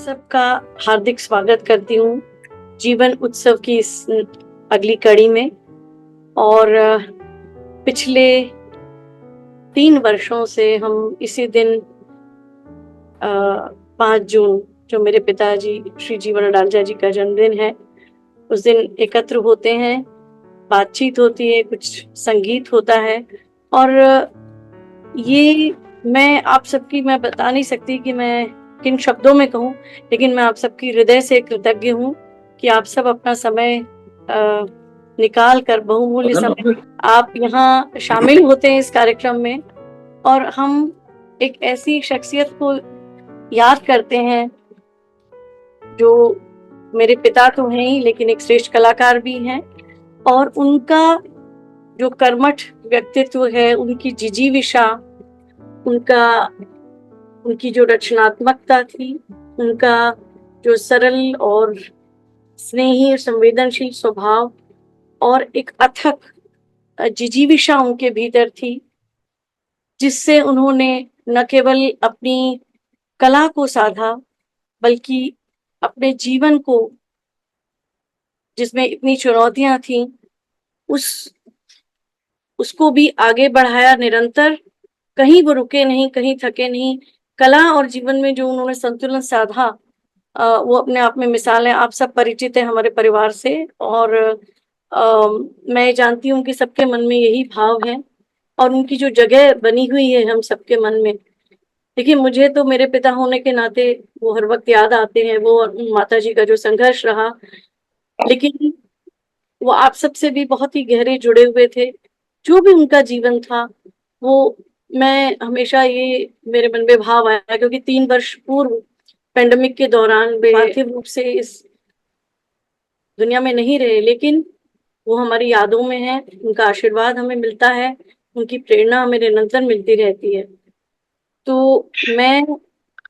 सबका हार्दिक स्वागत करती हूँ जीवन उत्सव की इस अगली कड़ी में। और पिछले 3 वर्षों से हम इसी दिन 5 जून, जो मेरे पिताजी श्री जीवन डालजा जी का जन्मदिन है, उस दिन एकत्र होते हैं, बातचीत होती है, कुछ संगीत होता है। और ये मैं बता नहीं सकती कि मैं किन शब्दों में कहूँ, लेकिन मैं आप सबकी हृदय से कृतज्ञ हूँ कि आप सब अपना समय निकाल कर, बहुमूल्य समय आप यहाँ शामिल होते हैं इस कार्यक्रम में। और हम एक ऐसी शख्सियत को याद करते हैं जो मेरे पिता तो हैं ही, लेकिन एक श्रेष्ठ कलाकार भी हैं। और उनका जो कर्मठ व्यक्तित्व है, उनकी जिजीविषा, उनकी जो रचनात्मकता थी, उनका जो सरल और स्नेही और संवेदनशील स्वभाव, और एक अथक जिजीविषा उनके भीतर थी, जिससे उन्होंने न केवल अपनी कला को साधा, बल्कि अपने जीवन को, जिसमें इतनी चुनौतियां थीं, उसको भी आगे बढ़ाया निरंतर। कहीं वो रुके नहीं, कहीं थके नहीं। कला और जीवन में जो उन्होंने संतुलन साधा, वो अपने आप में मिसाल है। आप सब परिचित हैं हमारे परिवार से, और मैं जानती हूँ कि सबके मन में यही भाव है, और उनकी जो जगह बनी हुई है हम सबके मन में। देखिए, मुझे तो मेरे पिता होने के नाते वो हर वक्त याद आते हैं, वो माता जी का जो संघर्ष रहा, लेकिन वो आप सबसे भी बहुत ही गहरे जुड़े हुए थे। जो भी उनका जीवन था, वो मैं हमेशा ये मेरे मन में भाव आया, क्योंकि 3 वर्ष पूर्व पेंडेमिक के दौरान वे पार्थिव रूप से इस दुनिया में नहीं रहे, लेकिन वो हमारी यादों में है। उनका आशीर्वाद हमें मिलता है, उनकी प्रेरणा हमें निरंतर मिलती रहती है। तो मैं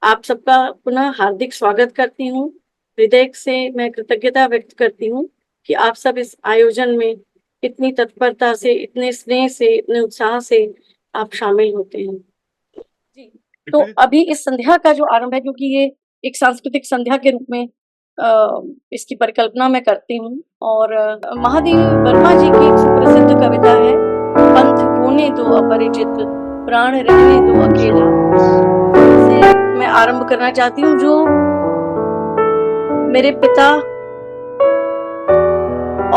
आप सबका पुनः हार्दिक स्वागत करती हूँ। हृदय से मैं कृतज्ञता व्यक्त करती हूँ कि आप सब इस आयोजन में इतनी तत्परता से, इतने स्नेह से, इतने उत्साह से आप शामिल होते हैं। जी, तो अभी इस संध्या का जो आरंभ है, क्योंकि ये एक सांस्कृतिक संध्या के रूप में इसकी परिकल्पना मैं करती हूँ, और महादेवी वर्मा जी की एक सुप्रसिद्ध कविता है, पंथ होने दो अपरिचित, प्राण रहने दो अकेला, से मैं आरंभ करना चाहती हूँ, जो मेरे पिता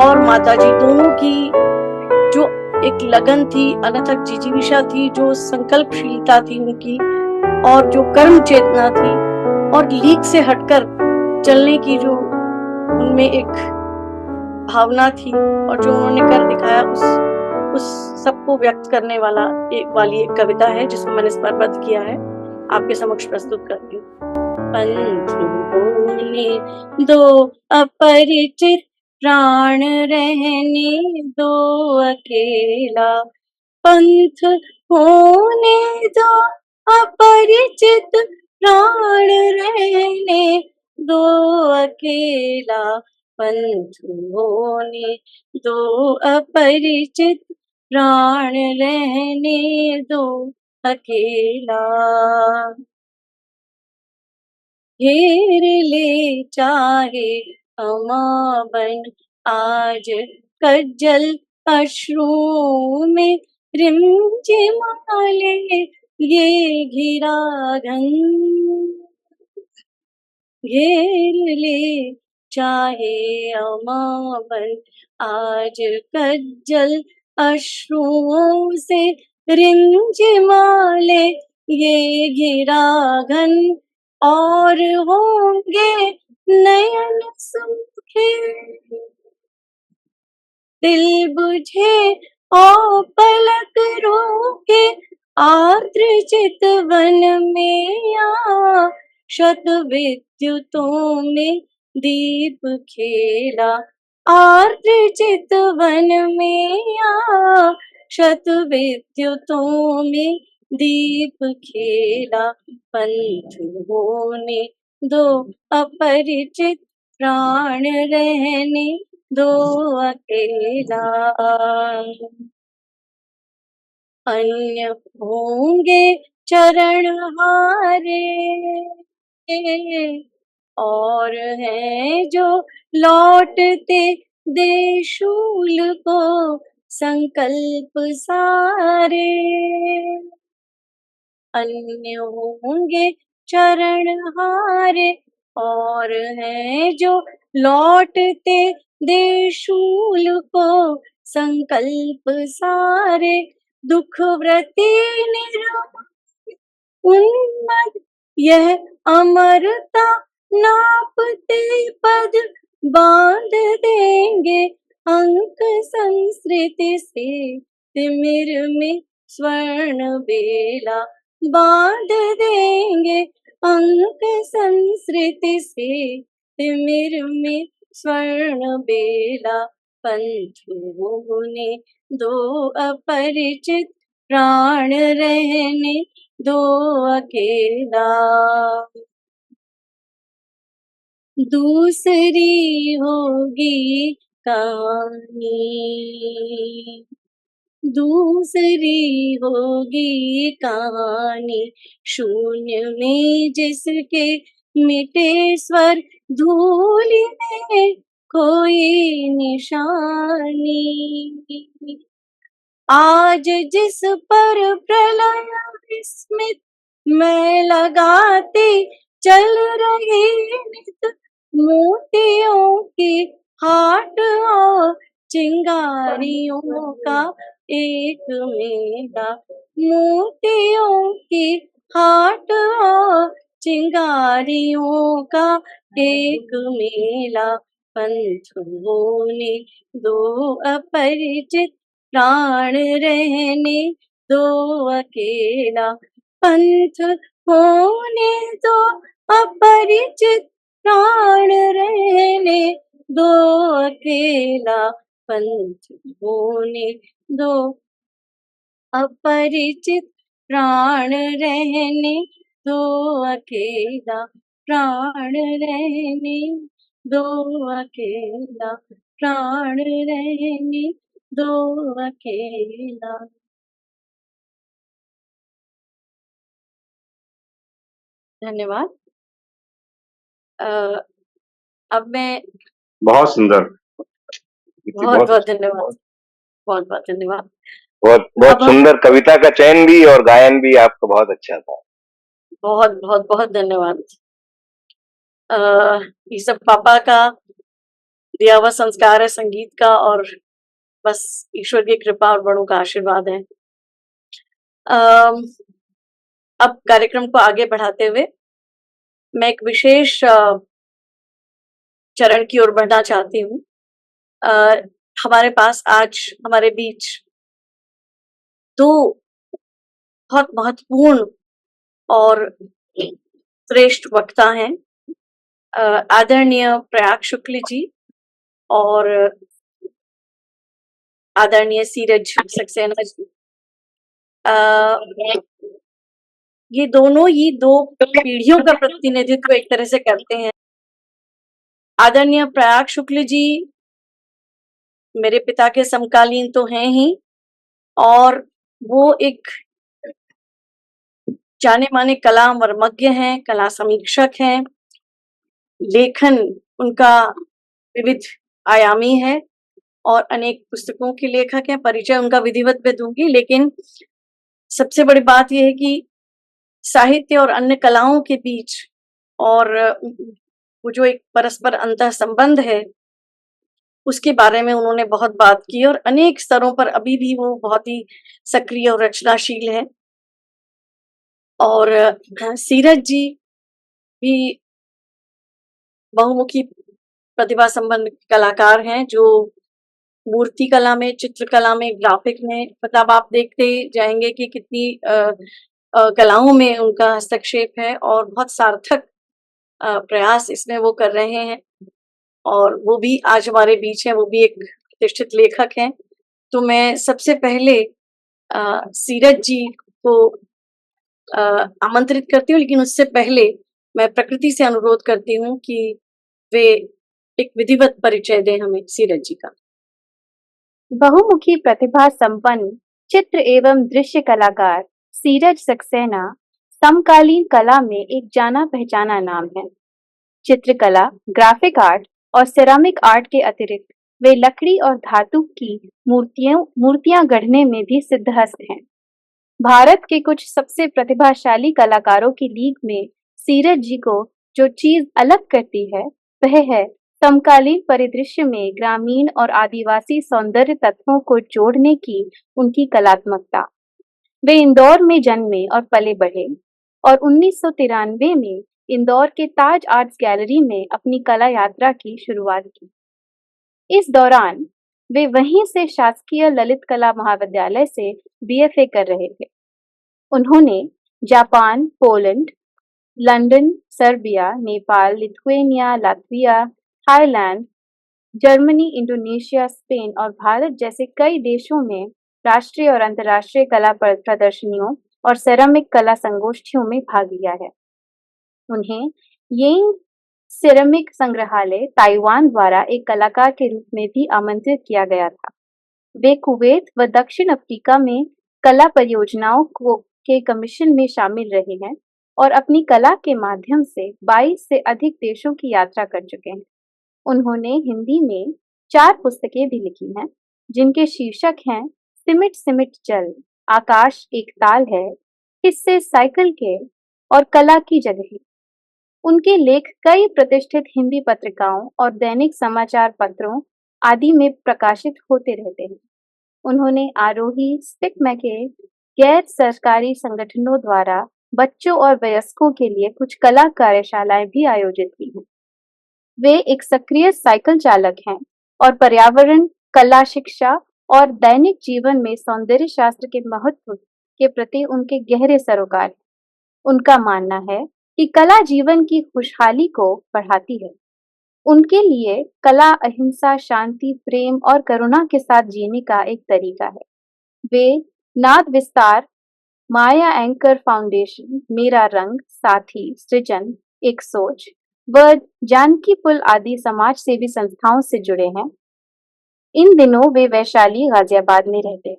और माताजी दोनों की जो एक लगन थी, अनथक जिजीविषा थी, जो संकल्पशीलता थी उनकी, और जो कर्म चेतना थी, और लीक से हटकर चलने की जो उनमें एक भावना थी, और जो उन्होंने कर दिखाया, उस सबको व्यक्त करने वाली एक कविता है, जिसको मैंने स्मरणबद्ध किया है, आपके समक्ष प्रस्तुत करती हूँ। पंथ होने दो अपरिचित, प्राण रहने दो अकेला। पंथ होने दो अपरिचित, प्राण रहने दो अकेला। पंथ होने दो अपरिचित, प्राण रहने दो अकेला। घेर ले चाहे अमावन आज, कज्जल अश्रु में रिमझिमाले ये घिरा घन। घेर ले चाहे अमावन आज, कज्जल अश्रुओं से रिमझिमाले ये घिरा घन। और होंगे नयन सूखे, दिल बुझे और पलक रोके, आर्द्र चितवन में आ शत विद्युतों में दीप खेला। आर्द्र चितवन में आ शत विद्युतों में दीप खेला। पंथ होने दो अपरिचित, प्राण रहने दो अकेला। अन्य होंगे चरण हारे, और हैं जो लौटते देशूल को संकल्प सारे, अन्य होंगे चरण हारे। और हैं जो लौटते देशूल को संकल्प सारे, दुख व्रती उन्मद यह अमरता नापते पद, बांध देंगे अंक संस्कृति से तिमिर में स्वर्ण बेला, बांध देंगे अंक संस्कृति से तिमिर में स्वर्ण बेला। पंथों ने दो अपरिचित प्राण रहने दो अकेला, दूसरी होगी कहानी, दूसरी होगी कहानी। शून्य में जिसके मिटे स्वर, धूल में कोई निशानी। आज जिस पर प्रलय विस्मित मैं लगाती चल रही नित, मोतियों की हाट और चिंगारियों का एक मेला, मोतियों की हाट और चिंगारियों का एक मेला। पंथों ने दो अपरिचित प्राण रहने दो अकेला, पंथ होने दो अपरिचित प्राण रहने दो अकेला, पंथ होने दो अपरिचित प्राण रहने दो अकेला, प्राण रहने दो अकेला, प्राण रहने दो अकेला। धन्यवाद। अब मैं बहुत सुंदर, बहुत बहुत धन्यवाद, बहुत बहुत धन्यवाद। बहुत बहुत सुंदर कविता का चयन भी और गायन भी आपका बहुत अच्छा था। बहुत बहुत बहुत धन्यवाद। ये सब पापा का दिया हुआ संस्कार है संगीत का, और बस ईश्वर की कृपा और बड़ों का आशीर्वाद है। अब कार्यक्रम को आगे बढ़ाते हुए मैं एक विशेष चरण की ओर बढ़ना चाहती हूँ। हमारे पास आज हमारे बीच दो बहुत महत्वपूर्ण और श्रेष्ठ वक्ता हैं, आदरणीय प्रयाग शुक्ल जी और आदरणीय सीरज सक्सेना जी। ये दोनों ही दो पीढ़ियों का प्रतिनिधित्व एक तरह से करते हैं। आदरणीय प्रयाग शुक्ल जी मेरे पिता के समकालीन तो हैं ही, और वो एक जाने माने कला मर्मज्ञ हैं, कला समीक्षक हैं। लेखन उनका विविध आयामी है और अनेक पुस्तकों के लेखक हैं। परिचय उनका विधिवत में दूंगी, लेकिन सबसे बड़ी बात यह है कि साहित्य और अन्य कलाओं के बीच और वो जो एक परस्पर अंतः संबंध है उसके बारे में उन्होंने बहुत बात की, और अनेक स्तरों पर अभी भी वो बहुत ही सक्रिय और रचनाशील है। और सीरज जी भी बहुमुखी प्रतिभा संपन्न कलाकार हैं, जो मूर्ति कला में, चित्रकला में, ग्राफिक में, मतलब आप देखते जाएंगे कि कितनी कलाओं में उनका हस्तक्षेप है और बहुत सार्थक प्रयास इसमें वो कर रहे हैं। और वो भी आज हमारे बीच हैं, वो भी एक प्रतिष्ठित लेखक हैं। तो मैं सबसे पहले सीरज जी को आमंत्रित करती हूँ, लेकिन उससे पहले मैं प्रकृति से अनुरोध करती हूँ कि वे एक विधिवत परिचय दें हमें सीरज जी का। बहुमुखी प्रतिभा संपन्न चित्र एवं दृश्य कलाकार सीरज सक्सेना समकालीन कला में एक जाना पहचाना नाम है। चित्रकला, ग्राफिक आर्ट और सिरामिक आर्ट के अतिरिक्त वे लकड़ी और धातु की मूर्तियां गढ़ने में भी सिद्धहस्त हैं। भारत के कुछ सबसे प्रतिभाशाली कलाकारों की लीग में सीरत जी को जो चीज अलग करती है वह है समकालीन परिदृश्य में ग्रामीण और आदिवासी सौंदर्य तत्वों को जोड़ने की उनकी कलात्मकता। वे इंदौर में जन्मे और पले बढ़े और 1993 में इंदौर के ताज आर्ट्स गैलरी में अपनी कला यात्रा की शुरुआत की। इस दौरान वे वहीं से शासकीय ललित कला महाविद्यालय से बीएफए कर रहे थे। उन्होंने Japan, Poland, London, Serbia, Nepal, Lithuania, Latvia, Thailand, Germany, Indonesia, Spain और भारत जैसे कई देशों में राष्ट्रीय और अंतर्राष्ट्रीय कला प्रदर्शनियों और सेरामिक कला संगोष्ठियों में भाग लिया है। उन्हें येंग सिरेमिक संग्रहालय ताइवान द्वारा एक कलाकार के रूप में भी आमंत्रित किया गया था। वे कुवैत व दक्षिण अफ्रीका में कला परियोजनाओं के कमीशन में शामिल रहे हैं और अपनी कला के माध्यम से 22 से अधिक देशों की यात्रा कर चुके हैं। उन्होंने हिंदी में 4 पुस्तकें भी लिखी हैं, जिनके शीर्षक हैं सिमिट सिमिट जल, आकाश एक ताल है, किस्से साइकिल के और कला की जगह। उनके लेख कई प्रतिष्ठित हिंदी पत्रिकाओं और दैनिक समाचार पत्रों आदि में प्रकाशित होते रहते हैं। उन्होंने आरोही, स्टिकमैन के गैर सरकारी संगठनों द्वारा बच्चों और वयस्कों के लिए कुछ कला कार्यशालाएं भी आयोजित की हैं। वे एक सक्रिय साइकिल चालक हैं और पर्यावरण, कला शिक्षा और दैनिक जीवन में सौंदर्य शास्त्र के महत्व के प्रति उनके गहरे सरोकार हैं। उनका मानना है कि कला जीवन की खुशहाली को बढ़ाती है। उनके लिए कला अहिंसा, शांति, प्रेम और करुणा के साथ जीने का एक तरीका है। वे नाद विस्तार, माया एंकर फाउंडेशन, मेरा रंग, साथी, सृजन, एक सोच व जानकी पुल आदि समाज सेवी संस्थाओं से जुड़े हैं। इन दिनों वे वैशाली, गाजियाबाद में रहते हैं।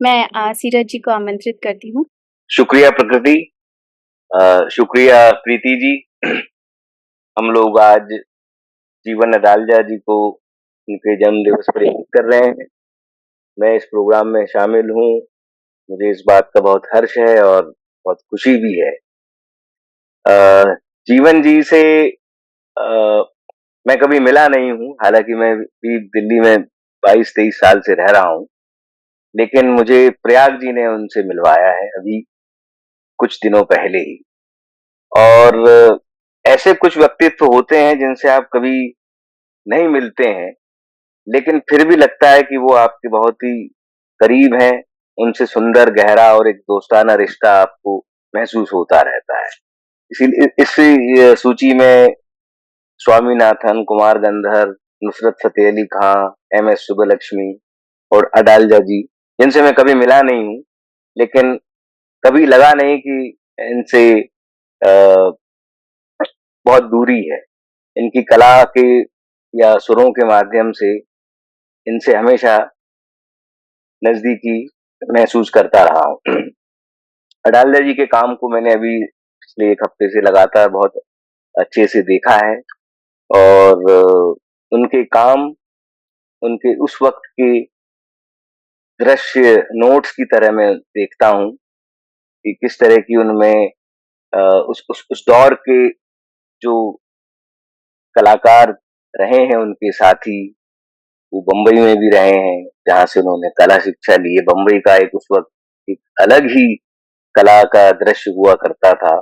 मैं सीरत जी को आमंत्रित करती हूँ। शुक्रिया प्रकृति, शुक्रिया प्रीति जी। हम लोग आज जीवन अदालजा जी को उनके जन्म दिवस पर याद कर रहे हैं। मैं इस प्रोग्राम में शामिल हूँ, मुझे इस बात का बहुत हर्ष है और बहुत खुशी भी है। जीवन जी से मैं कभी मिला नहीं हूँ, हालांकि मैं भी दिल्ली में 22-23 साल से रह रहा हूँ, लेकिन मुझे प्रयाग जी ने उनसे मिलवाया है अभी कुछ दिनों पहले ही। और ऐसे कुछ व्यक्तित्व होते हैं जिनसे आप कभी नहीं मिलते हैं, लेकिन फिर भी लगता है कि वो आपके बहुत ही करीब हैं। उनसे सुंदर, गहरा और एक दोस्ताना रिश्ता आपको महसूस होता रहता है। इसीलिए इस सूची में स्वामीनाथन, कुमार गंधर, नुसरत फतेह अली खां, एम.एस. सुब्बलक्ष्मी और अडालजा जी, जिनसे मैं कभी मिला नहीं हूँ, लेकिन कभी लगा नहीं कि इनसे बहुत दूरी है। इनकी कला के या सुरों के माध्यम से इनसे हमेशा नजदीकी महसूस करता रहा हूँ। अडालजा जी के काम को मैंने अभी पिछले 1 हफ्ते से लगातार बहुत अच्छे से देखा है और उनके काम, उनके उस वक्त के दृश्य नोट्स की तरह मैं देखता हूँ कि किस तरह की उनमें उस दौर के जो कलाकार रहे हैं, उनके साथी, वो बम्बई में भी रहे हैं जहां से उन्होंने कला शिक्षा ली है। बम्बई का एक उस वक्त एक अलग ही कला का दृश्य हुआ करता था।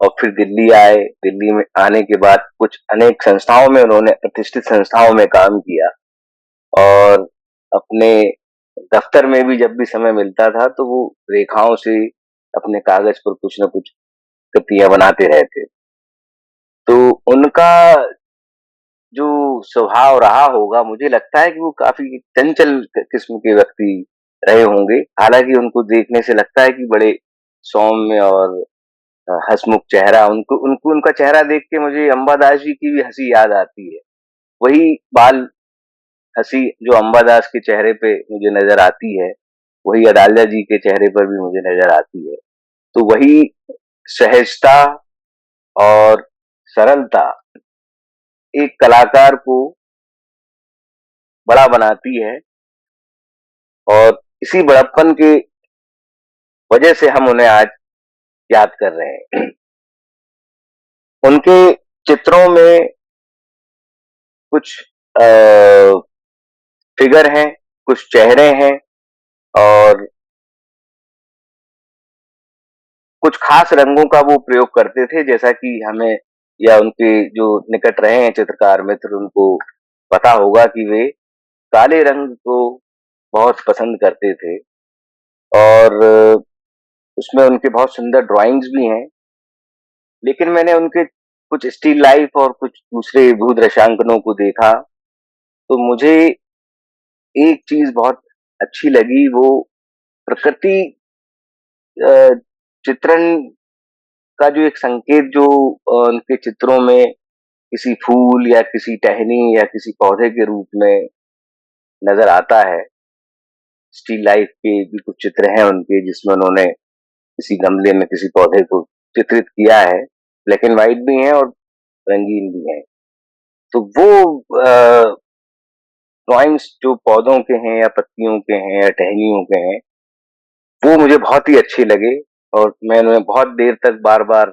और फिर दिल्ली आए, दिल्ली में आने के बाद कुछ अनेक संस्थाओं में उन्होंने, प्रतिष्ठित संस्थाओं में काम किया और अपने दफ्तर में भी जब भी समय मिलता था तो वो रेखाओं से अपने कागज पर कुछ न कुछ कृतियां बनाते रहते। तो उनका जो स्वभाव रहा होगा, मुझे लगता है कि वो काफी चंचल किस्म के व्यक्ति रहे होंगे। हालांकि उनको देखने से लगता है कि बड़े सौम्य और हंसमुख चेहरा, उनको उनको उनका चेहरा देख के मुझे अंबादास जी की भी हंसी याद आती है। वही बाल हंसी जो अंबादास के चेहरे पे मुझे नजर आती है, वही अडालजा जी के चेहरे पर भी मुझे नजर आती है। तो वही सहजता और सरलता एक कलाकार को बड़ा बनाती है, और इसी बड़प्पन की वजह से हम उन्हें आज याद कर रहे हैं। उनके चित्रों में कुछ फिगर हैं, कुछ चेहरे हैं, और कुछ खास रंगों का वो प्रयोग करते थे, जैसा कि हमें या उनके जो निकट रहे हैं चित्रकार मित्र, उनको पता होगा कि वे काले रंग को बहुत पसंद करते थे। और उसमें उनके बहुत सुंदर ड्राइंग्स भी हैं। लेकिन मैंने उनके कुछ स्टिल लाइफ और कुछ दूसरे भूदृश्यांकनों को देखा, तो मुझे एक चीज बहुत अच्छी लगी। वो प्रकृति चित्रण का जो एक संकेत जो उनके चित्रों में किसी फूल या किसी टहनी या किसी पौधे के रूप में नजर आता है। स्टिल लाइफ के भी कुछ चित्र हैं उनके, जिसमें उन्होंने किसी गमले में किसी पौधे को चित्रित किया है। ब्लैक एंड व्हाइट भी हैं और रंगीन भी हैं। तो वो ड्राइंग्स जो पौधों के हैं या पत्तियों के हैं या टहनियों के हैं, वो मुझे बहुत ही अच्छे लगे, और मैं उन्हें बहुत देर तक बार बार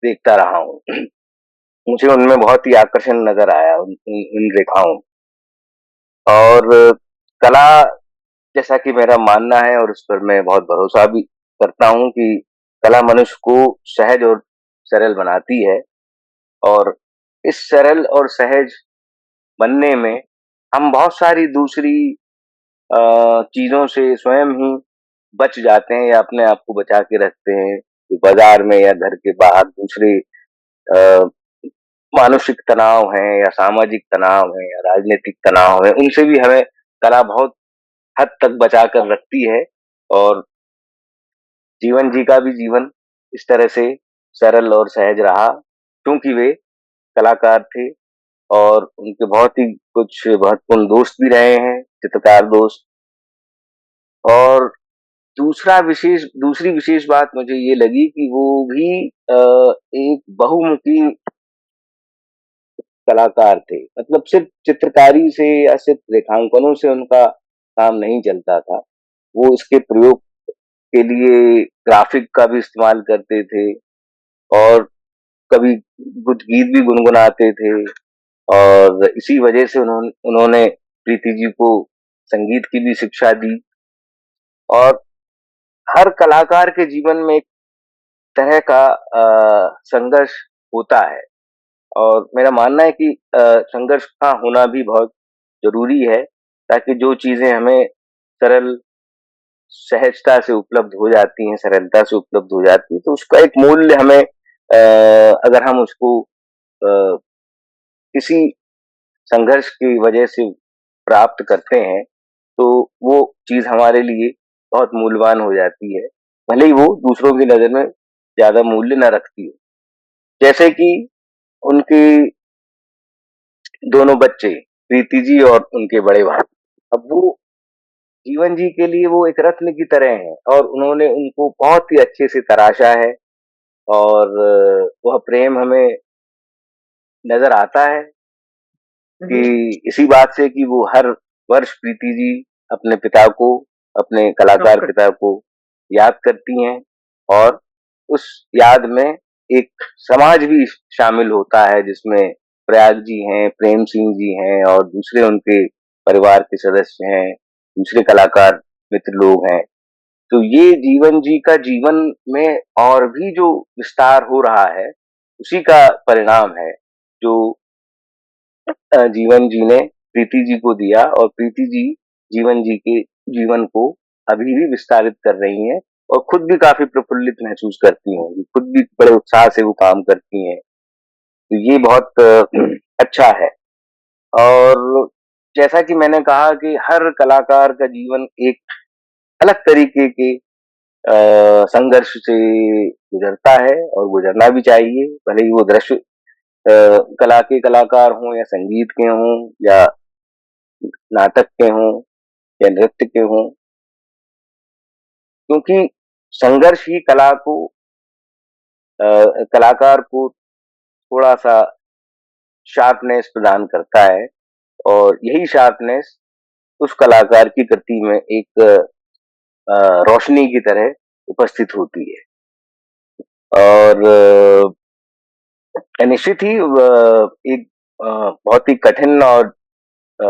देखता रहा हूँ। मुझे उनमें बहुत ही आकर्षण नजर आया, उन रेखाओं। और कला, जैसा कि मेरा मानना है और उस पर मैं बहुत भरोसा भी करता हूँ, कि कला मनुष्य को सहज और सरल बनाती है। और इस सरल और सहज बनने में हम बहुत सारी दूसरी चीजों से स्वयं ही बच जाते हैं या अपने आप को बचा के रखते हैं। तो बाजार में या घर के बाहर दूसरे अ, मानसिक तनाव हैं या सामाजिक तनाव हैं या राजनीतिक तनाव है, उनसे भी हमें कला बहुत हद तक बचा कर रखती है। और जीवन जी का भी जीवन इस तरह से सरल और सहज रहा, क्योंकि वे कलाकार थे। और उनके बहुत ही कुछ महत्वपूर्ण दोस्त भी रहे हैं, चित्रकार दोस्त। और दूसरी विशेष बात मुझे ये लगी कि वो भी एक बहुमुखी कलाकार थे। मतलब सिर्फ चित्रकारी से या सिर्फ रेखांकनों से उनका काम नहीं चलता था। वो इसके प्रयोग के लिए ग्राफिक का भी इस्तेमाल करते थे, और कभी कुछ गीत भी गुनगुनाते थे। और इसी वजह से उन्होंने प्रीति जी को संगीत की भी शिक्षा दी। और हर कलाकार के जीवन में एक तरह का संघर्ष होता है, और मेरा मानना है कि संघर्ष का होना भी बहुत जरूरी है, ताकि जो चीजें हमें सरल सहजता से उपलब्ध हो जाती हैं, सरलता से उपलब्ध हो जाती है, तो उसका एक मूल्य हमें अगर हम उसको किसी संघर्ष की वजह से प्राप्त करते हैं, तो वो चीज हमारे लिए बहुत मूल्यवान हो जाती है, भले ही वो दूसरों की नजर में ज्यादा मूल्य न रखती हो। जैसे कि उनके दोनों बच्चे, प्रीति जी और उनके बड़े भाई, अब वो जीवन जी के लिए वो एक रत्न की तरह हैं, और उन्होंने उनको बहुत ही अच्छे से तराशा है। और वह प्रेम हमें नजर आता है कि इसी बात से कि वो हर वर्ष प्रीति जी अपने पिता को, अपने कलाकार पिता को याद करती हैं। और उस याद में एक समाज भी शामिल होता है, जिसमें प्रयाग जी हैं, प्रेम सिंह जी हैं, और दूसरे उनके परिवार के सदस्य हैं, दूसरे कलाकार मित्र लोग हैं। तो ये जीवन जी का जीवन में और भी जो विस्तार हो रहा है, उसी का परिणाम है, जो जीवन जी ने प्रीति जी को दिया। और प्रीति जी जीवन जी के जीवन को अभी भी विस्तारित कर रही हैं, और खुद भी काफी प्रफुल्लित महसूस करती होंगी, खुद भी बड़े उत्साह से वो काम करती हैं। तो ये बहुत अच्छा है। और जैसा कि मैंने कहा कि हर कलाकार का जीवन एक अलग तरीके के संघर्ष से गुजरता है, और गुजरना भी चाहिए, भले ही वो दृश्य कला के कलाकार हों या संगीत के हों या नाटक के हों या नृत्य के हों। क्योंकि संघर्ष ही कला को कलाकार को थोड़ा सा शार्पनेस प्रदान करता है, और यही शार्पनेस उस कलाकार की कृति में एक रोशनी की तरह उपस्थित होती है। और निश्चित ही एक बहुत ही कठिन और अ,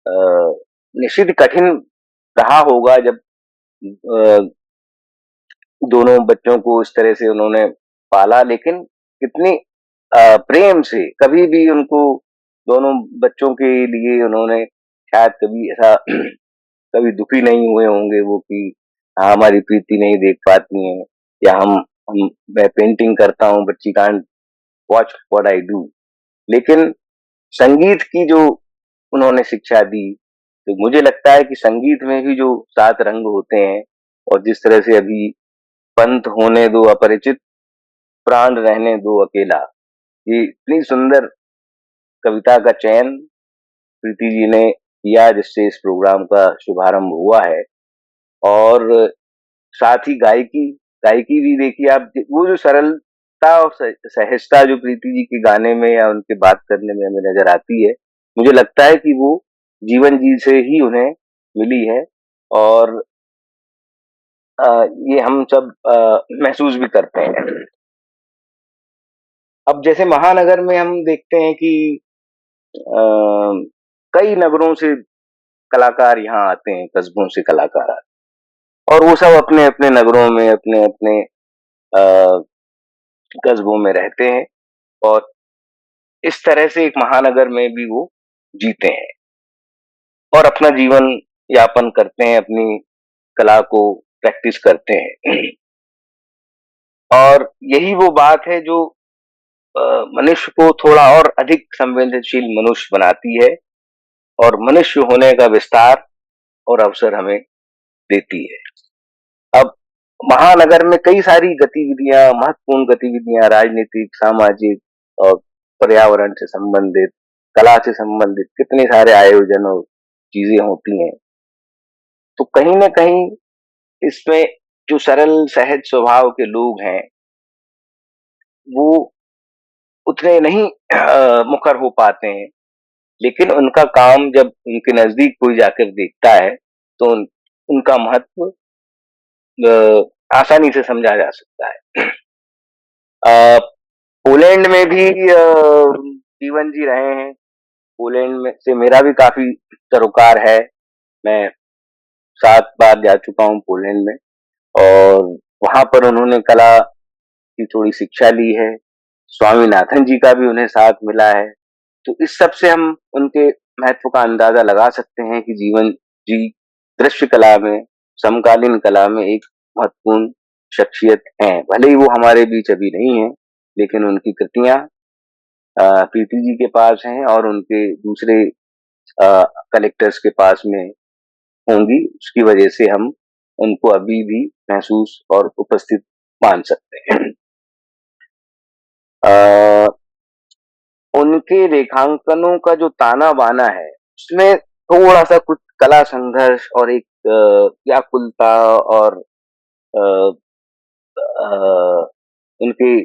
अ, निश्चित ही कठिन रहा होगा जब अ, दोनों बच्चों को इस तरह से उन्होंने पाला, लेकिन कितनी प्रेम से, कभी भी उनको, दोनों बच्चों के लिए उन्होंने शायद कभी ऐसा कभी दुखी नहीं हुए होंगे वो कि हाँ, हमारी प्रीति नहीं देख पाती हैं, या हम मैं पेंटिंग करता हूँ but she can't watch what I do. लेकिन संगीत की जो उन्होंने शिक्षा दी, तो मुझे लगता है कि संगीत में भी जो 7 रंग होते हैं, और जिस तरह से अभी पंथ होने दो अपरिचित, प्राण रहने दो अकेला, ये इतनी सुंदर कविता का चयन प्रीति जी ने किया जिससे इस प्रोग्राम का शुभारंभ हुआ है। और साथ ही गायकी गायकी भी देखिए आप, वो जो सरलता और सहजता जो प्रीति जी के गाने में या उनके बात करने में हमें नजर आती है, मुझे लगता है कि वो जीवन जी से ही उन्हें मिली है। और ये हम सब महसूस भी करते हैं। अब जैसे महानगर में हम देखते हैं कि अ, कई नगरों से कलाकार यहाँ आते हैं, कस्बों से कलाकार आते हैं, और वो सब अपने अपने नगरों में, अपने अपने कस्बों में रहते हैं, और इस तरह से एक महानगर में भी वो जीते हैं और अपना जीवन यापन करते हैं, अपनी कला को प्रैक्टिस करते हैं। और यही वो बात है जो मनुष्य को थोड़ा और अधिक संवेदनशील मनुष्य बनाती है, और मनुष्य होने का विस्तार और अवसर हमें देती है। अब महानगर में कई सारी गतिविधियां, महत्वपूर्ण गतिविधियां, राजनीतिक, सामाजिक और पर्यावरण से संबंधित, कला से संबंधित कितने सारे आयोजन और चीजें होती हैं। तो कहीं ना कहीं इसमें जो सरल सहज स्वभाव के लोग हैं, वो उतने नहीं मुखर हो पाते हैं, लेकिन उनका काम जब उनके नजदीक कोई जाकर देखता है, तो उनका महत्व आसानी से समझा जा सकता है। पोलैंड में भी जीवन जी रहे हैं। पोलैंड में से मेरा भी काफी सरोकार है। मैं 7 बार जा चुका हूँ पोलैंड में, और वहां पर उन्होंने कला की थोड़ी शिक्षा ली है। स्वामीनाथन जी का भी उन्हें साथ मिला है। तो इस सब से हम उनके महत्व का अंदाजा लगा सकते हैं कि जीवन जी दृश्य कला में, समकालीन कला में एक महत्वपूर्ण शख्सियत हैं। भले ही वो हमारे बीच अभी नहीं है, लेकिन उनकी कृतियां प्रीति जी के पास हैं और उनके दूसरे कलेक्टर्स के पास में होंगी। उसकी वजह से हम उनको अभी भी महसूस और उपस्थित मान सकते हैं। उनके रेखांकनों का जो ताना बाना है, उसमें थोड़ा सा कुछ कला संघर्ष और एक व्याकुलता और अ, अ, उनके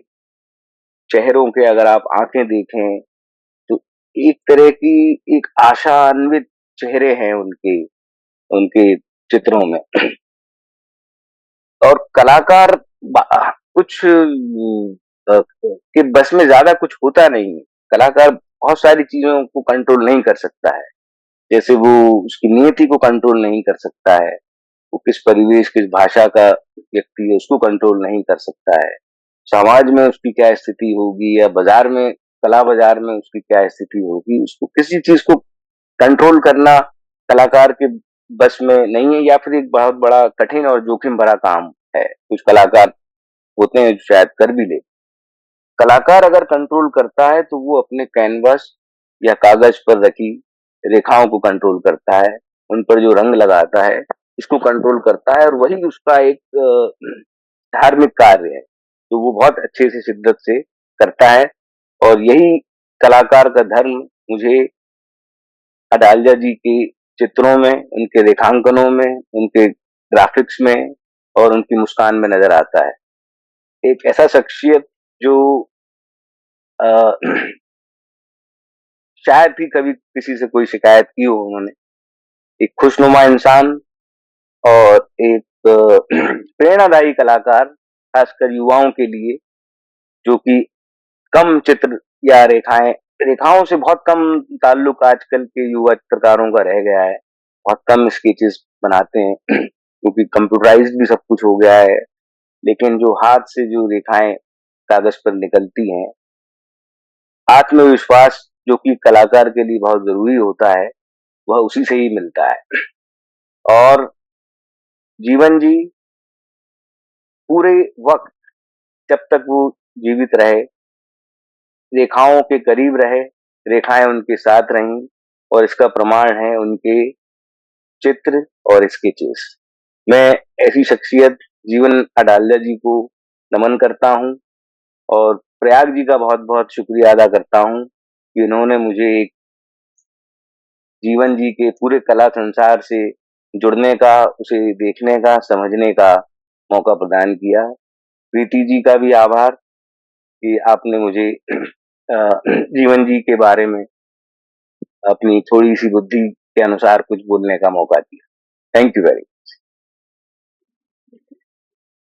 चेहरों के अगर आप आंखें देखें, तो एक तरह की एक आशान्वित चेहरे हैं उनके उनके चित्रों में। और कलाकार कुछ के बस में ज्यादा कुछ होता नहीं है। कलाकार बहुत सारी चीजों को कंट्रोल नहीं कर सकता है। जैसे वो उसकी नियति को कंट्रोल नहीं कर सकता है, वो किस परिवेश, किस भाषा का व्यक्ति है उसको कंट्रोल नहीं कर सकता है, समाज में उसकी क्या स्थिति होगी, या बाजार में, कला बाजार में उसकी क्या स्थिति होगी, उसको किसी चीज को कंट्रोल करना कलाकार के बस में नहीं है, या फिर एक बहुत बड़ा कठिन और जोखिम भरा काम है। कुछ कलाकार होते हैं जो शायद कर भी ले। कलाकार अगर कंट्रोल करता है तो वो अपने कैनवस या कागज पर रखी रेखाओं को कंट्रोल करता है, उन पर जो रंग लगाता है इसको कंट्रोल करता है, और वही उसका एक धार्मिक कार्य है तो वो बहुत अच्छे से शिद्दत से करता है। और यही कलाकार का धर्म मुझे अडालजा जी के चित्रों में, उनके रेखांकनों में, उनके ग्राफिक्स में और उनकी मुस्कान में नजर आता है। एक ऐसा शख्सियत जो अ, शायद ही कभी किसी से कोई शिकायत की हो उन्होंने। एक खुशनुमा इंसान और एक प्रेरणादायी कलाकार, खासकर युवाओं के लिए, जो कि कम चित्र या रेखाओं से बहुत कम ताल्लुक आजकल के युवा चित्रकारों का रह गया है। बहुत कम स्केचेस बनाते हैं क्योंकि कंप्यूटराइज्ड भी सब कुछ हो गया है। लेकिन जो हाथ से जो रेखाएं कागज पर निकलती हैं, आत्मविश्वास जो कि कलाकार के लिए बहुत जरूरी होता है, वह उसी से ही मिलता है। और जीवन जी पूरे वक्त, जब तक वो जीवित रहे, रेखाओं के करीब रहे, रेखाएं उनके साथ रहीं, और इसका प्रमाण है उनके चित्र और स्केचेस। मैं ऐसी शख्सियत जीवन अडाल्या जी को नमन करता हूँ और प्रयाग जी का बहुत बहुत शुक्रिया अदा करता हूँ कि उन्होंने मुझे एक जीवन जी के पूरे कला संसार से जुड़ने का, उसे देखने का, समझने का मौका प्रदान किया। प्रीति जी का भी आभार कि आपने मुझे जीवन जी के बारे में अपनी थोड़ी सी बुद्धि के अनुसार कुछ बोलने का मौका दिया। Thank you very much.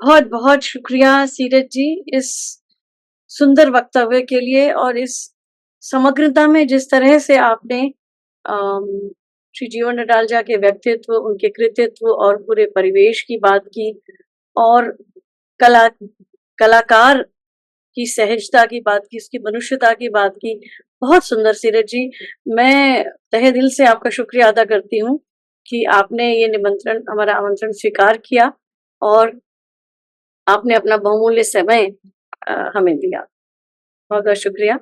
बहुत बहुत शुक्रिया सीरज जी इस सुंदर वक्तव्य के लिए, और इस समग्रता में जिस तरह से आपने श्री जीवन अडालजा के व्यक्तित्व, उनके कृतित्व और पूरे परिवेश की बात की, और कला कलाकार की सहजता की बात की, उसकी मनुष्यता की बात की। बहुत सुंदर सीरज जी, मैं तहे दिल से आपका शुक्रिया अदा करती हूँ कि आपने ये निमंत्रण, हमारा आमंत्रण स्वीकार किया और आपने अपना बहुमूल्य समय हमें दिया। बहुत बहुत शुक्रिया।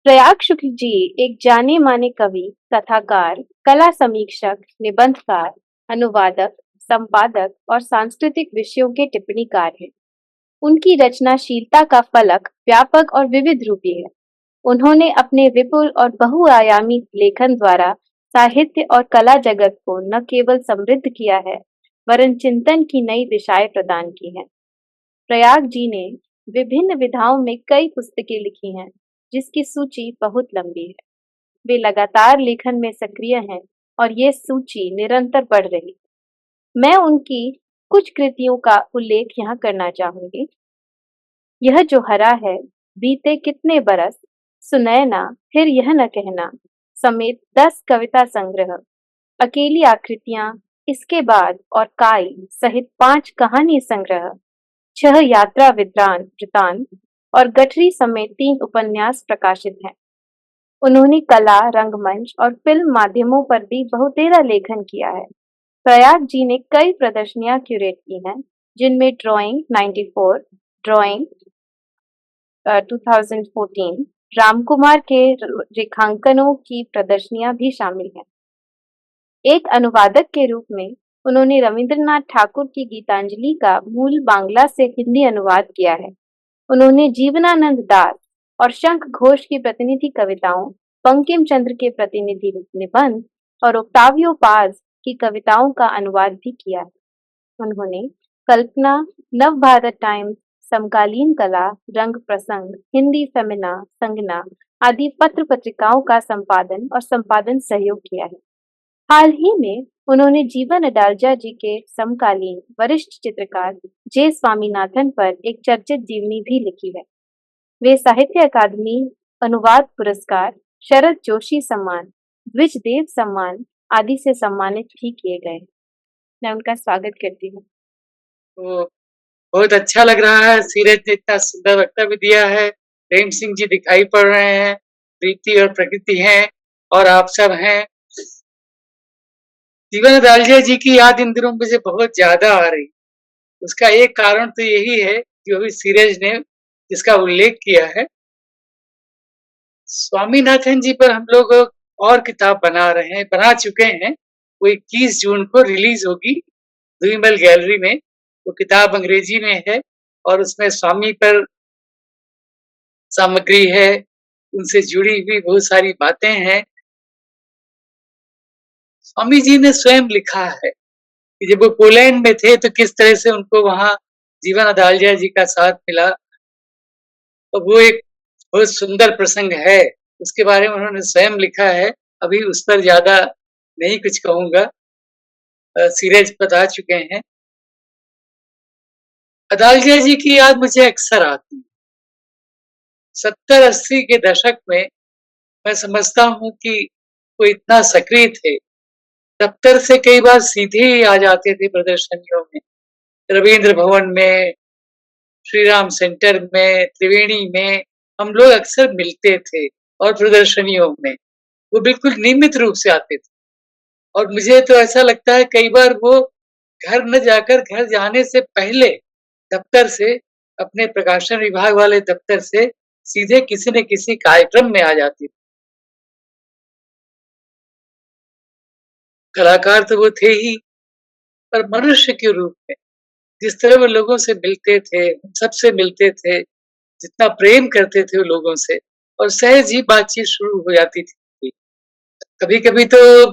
प्रयाग शुक्ल जी एक जाने माने कवि, कथाकार, कला समीक्षक, निबंधकार, अनुवादक, संपादक और सांस्कृतिक विषयों के टिप्पणीकार हैं। उनकी रचनाशीलता का फलक व्यापक और विविध रूपी है। उन्होंने अपने विपुल और बहुआयामी लेखन द्वारा साहित्य और कला जगत को न केवल समृद्ध किया है, वरन चिंतन की नई दिशाएं प्रदान की हैं। प्रयाग जी ने विभिन्न विधाओं में कई पुस्तकें लिखी हैं, जिसकी सूची बहुत लंबी है। वे लगातार लेखन में सक्रिय हैं और ये सूची निरंतर बढ़ रही है। मैं उनकी कुछ कृतियों का उल्लेख यहाँ करना चाहूंगी। यह जो हरा है, बीते कितने बरस, सुनैना, फिर यह न कहना समेत 10 कविता संग्रह, अकेली आकृतियां, इसके बाद और काई सहित 5 कहानी संग्रह, 6 यात्रा वृतांत और गठरी समेत 3 उपन्यास प्रकाशित हैं। उन्होंने कला, रंगमंच और फिल्म माध्यमों पर भी बहुतेरा लेखन किया है। प्रयाग जी ने कई प्रदर्शनियां क्यूरेट की हैं, जिनमें ड्राइंग 94, ड्राइंग 2014, रामकुमार के रेखांकनों की प्रदर्शनियां भी शामिल हैं। एक अनुवादक के रूप में उन्होंने रविंद्रनाथ ठाकुर की गीतांजलि का मूल बांग्ला से हिंदी अनुवाद किया है। उन्होंने जीवनानंद दास और शंख घोष की प्रतिनिधि कविताओं, बंकिम चंद्र के प्रतिनिधि निबंध और ओक्टावियो पाज की कविताओं का अनुवाद भी किया है। उन्होंने कल्पना, नव भारत टाइम्स, समकालीन कला, रंग प्रसंग, हिंदी फेमिना, संगना आदि पत्र पत्रिकाओं का संपादन और संपादन सहयोग किया है। हाल ही में उन्होंने जीवन अडालजा जी के समकालीन वरिष्ठ चित्रकार जे स्वामीनाथन पर एक चर्चित जीवनी भी लिखी है। वे साहित्य अकादमी अनुवाद पुरस्कार, शरद जोशी सम्मान, द्विजदेव सम्मान आदि से सम्मानित भी किए गए। मैं उनका स्वागत करती हूँ। तो बहुत अच्छा लग रहा है, सीरज ने इतना सुंदर वक्तव्य दिया है। प्रेम सिंह जी दिखाई पड़ रहे हैं, प्रीति और प्रकृति हैं, और आप सब हैं। जीवन अडालजा जी की याद इन दिनों में से बहुत ज्यादा आ रही। उसका एक कारण तो यही है जो अभी सीरज ने जिसका उल्लेख किया है। स्वामीनाथन जी पर हम लोग और किताब बना चुके हैं। वो 21 जून को रिलीज होगी दुईमल गैलरी में। वो किताब अंग्रेजी में है और उसमें स्वामी पर सामग्री है, उनसे जुड़ी हुई बहुत सारी बातें हैं। स्वामी जी ने स्वयं लिखा है कि जब वो पोलैंड में थे तो किस तरह से उनको वहाँ जीवन अदालजा जी का साथ मिला। तो वो एक बहुत सुंदर प्रसंग है, उसके बारे में उन्होंने स्वयं लिखा है, अभी उस पर ज़्यादा नहीं कुछ कहूँगा, सीरज बता चुके हैं। अदालजा जी की याद मुझे अक्सर आती है। 70-80 के दशक में मैं समझता हूँ कि वो इतना सक्रिय थे, दफ्तर से कई बार सीधे ही आ जाते थे प्रदर्शनियों में, रवींद्र भवन में, श्री राम सेंटर में, त्रिवेणी में, हम लोग अक्सर मिलते थे और प्रदर्शनियों में, वो बिल्कुल नियमित रूप से आते थे। और मुझे तो ऐसा लगता है कई बार वो घर न जाकर घर जाने से पहले दफ्तर से, अपने प्रकाशन विभाग वाले दफ्तर से सीधे किसी न किसी कार्यक्रम में आ जाती थी। कलाकार तो वो थे ही, पर मनुष्य के रूप में जिस तरह वो लोगों से मिलते थे, हम सबसे मिलते थे, जितना प्रेम करते थे वो लोगों से, और सहज ही बातचीत शुरू हो जाती थी। कभी-कभी तो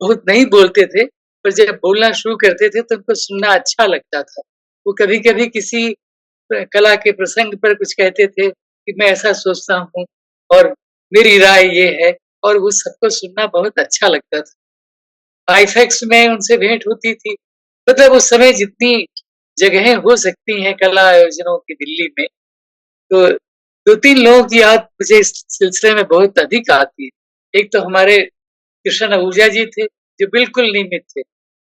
बहुत नहीं बोलते थे, पर जब बोलना शुरू करते थे तो उनको सुनना अच्छा लगता था। वो कभी-कभी किसी कला के प्रसंग पर कुछ कहते थे कि मैं ऐसा सोचता हूँ और मेरी राय ये है, और वो सबको सुनना बहुत अच्छा लगता था। आईफैक्स में उनसे भेंट होती थी। मतलब उस समय जितनी जगहें हो सकती हैं कला आयोजनों की दिल्ली में, तो 2-3 लोगों की याद मुझे इस सिलसिले में बहुत अधिक आती है। एक तो हमारे कृष्ण आहूजा जी थे, जो बिल्कुल नियमित थे।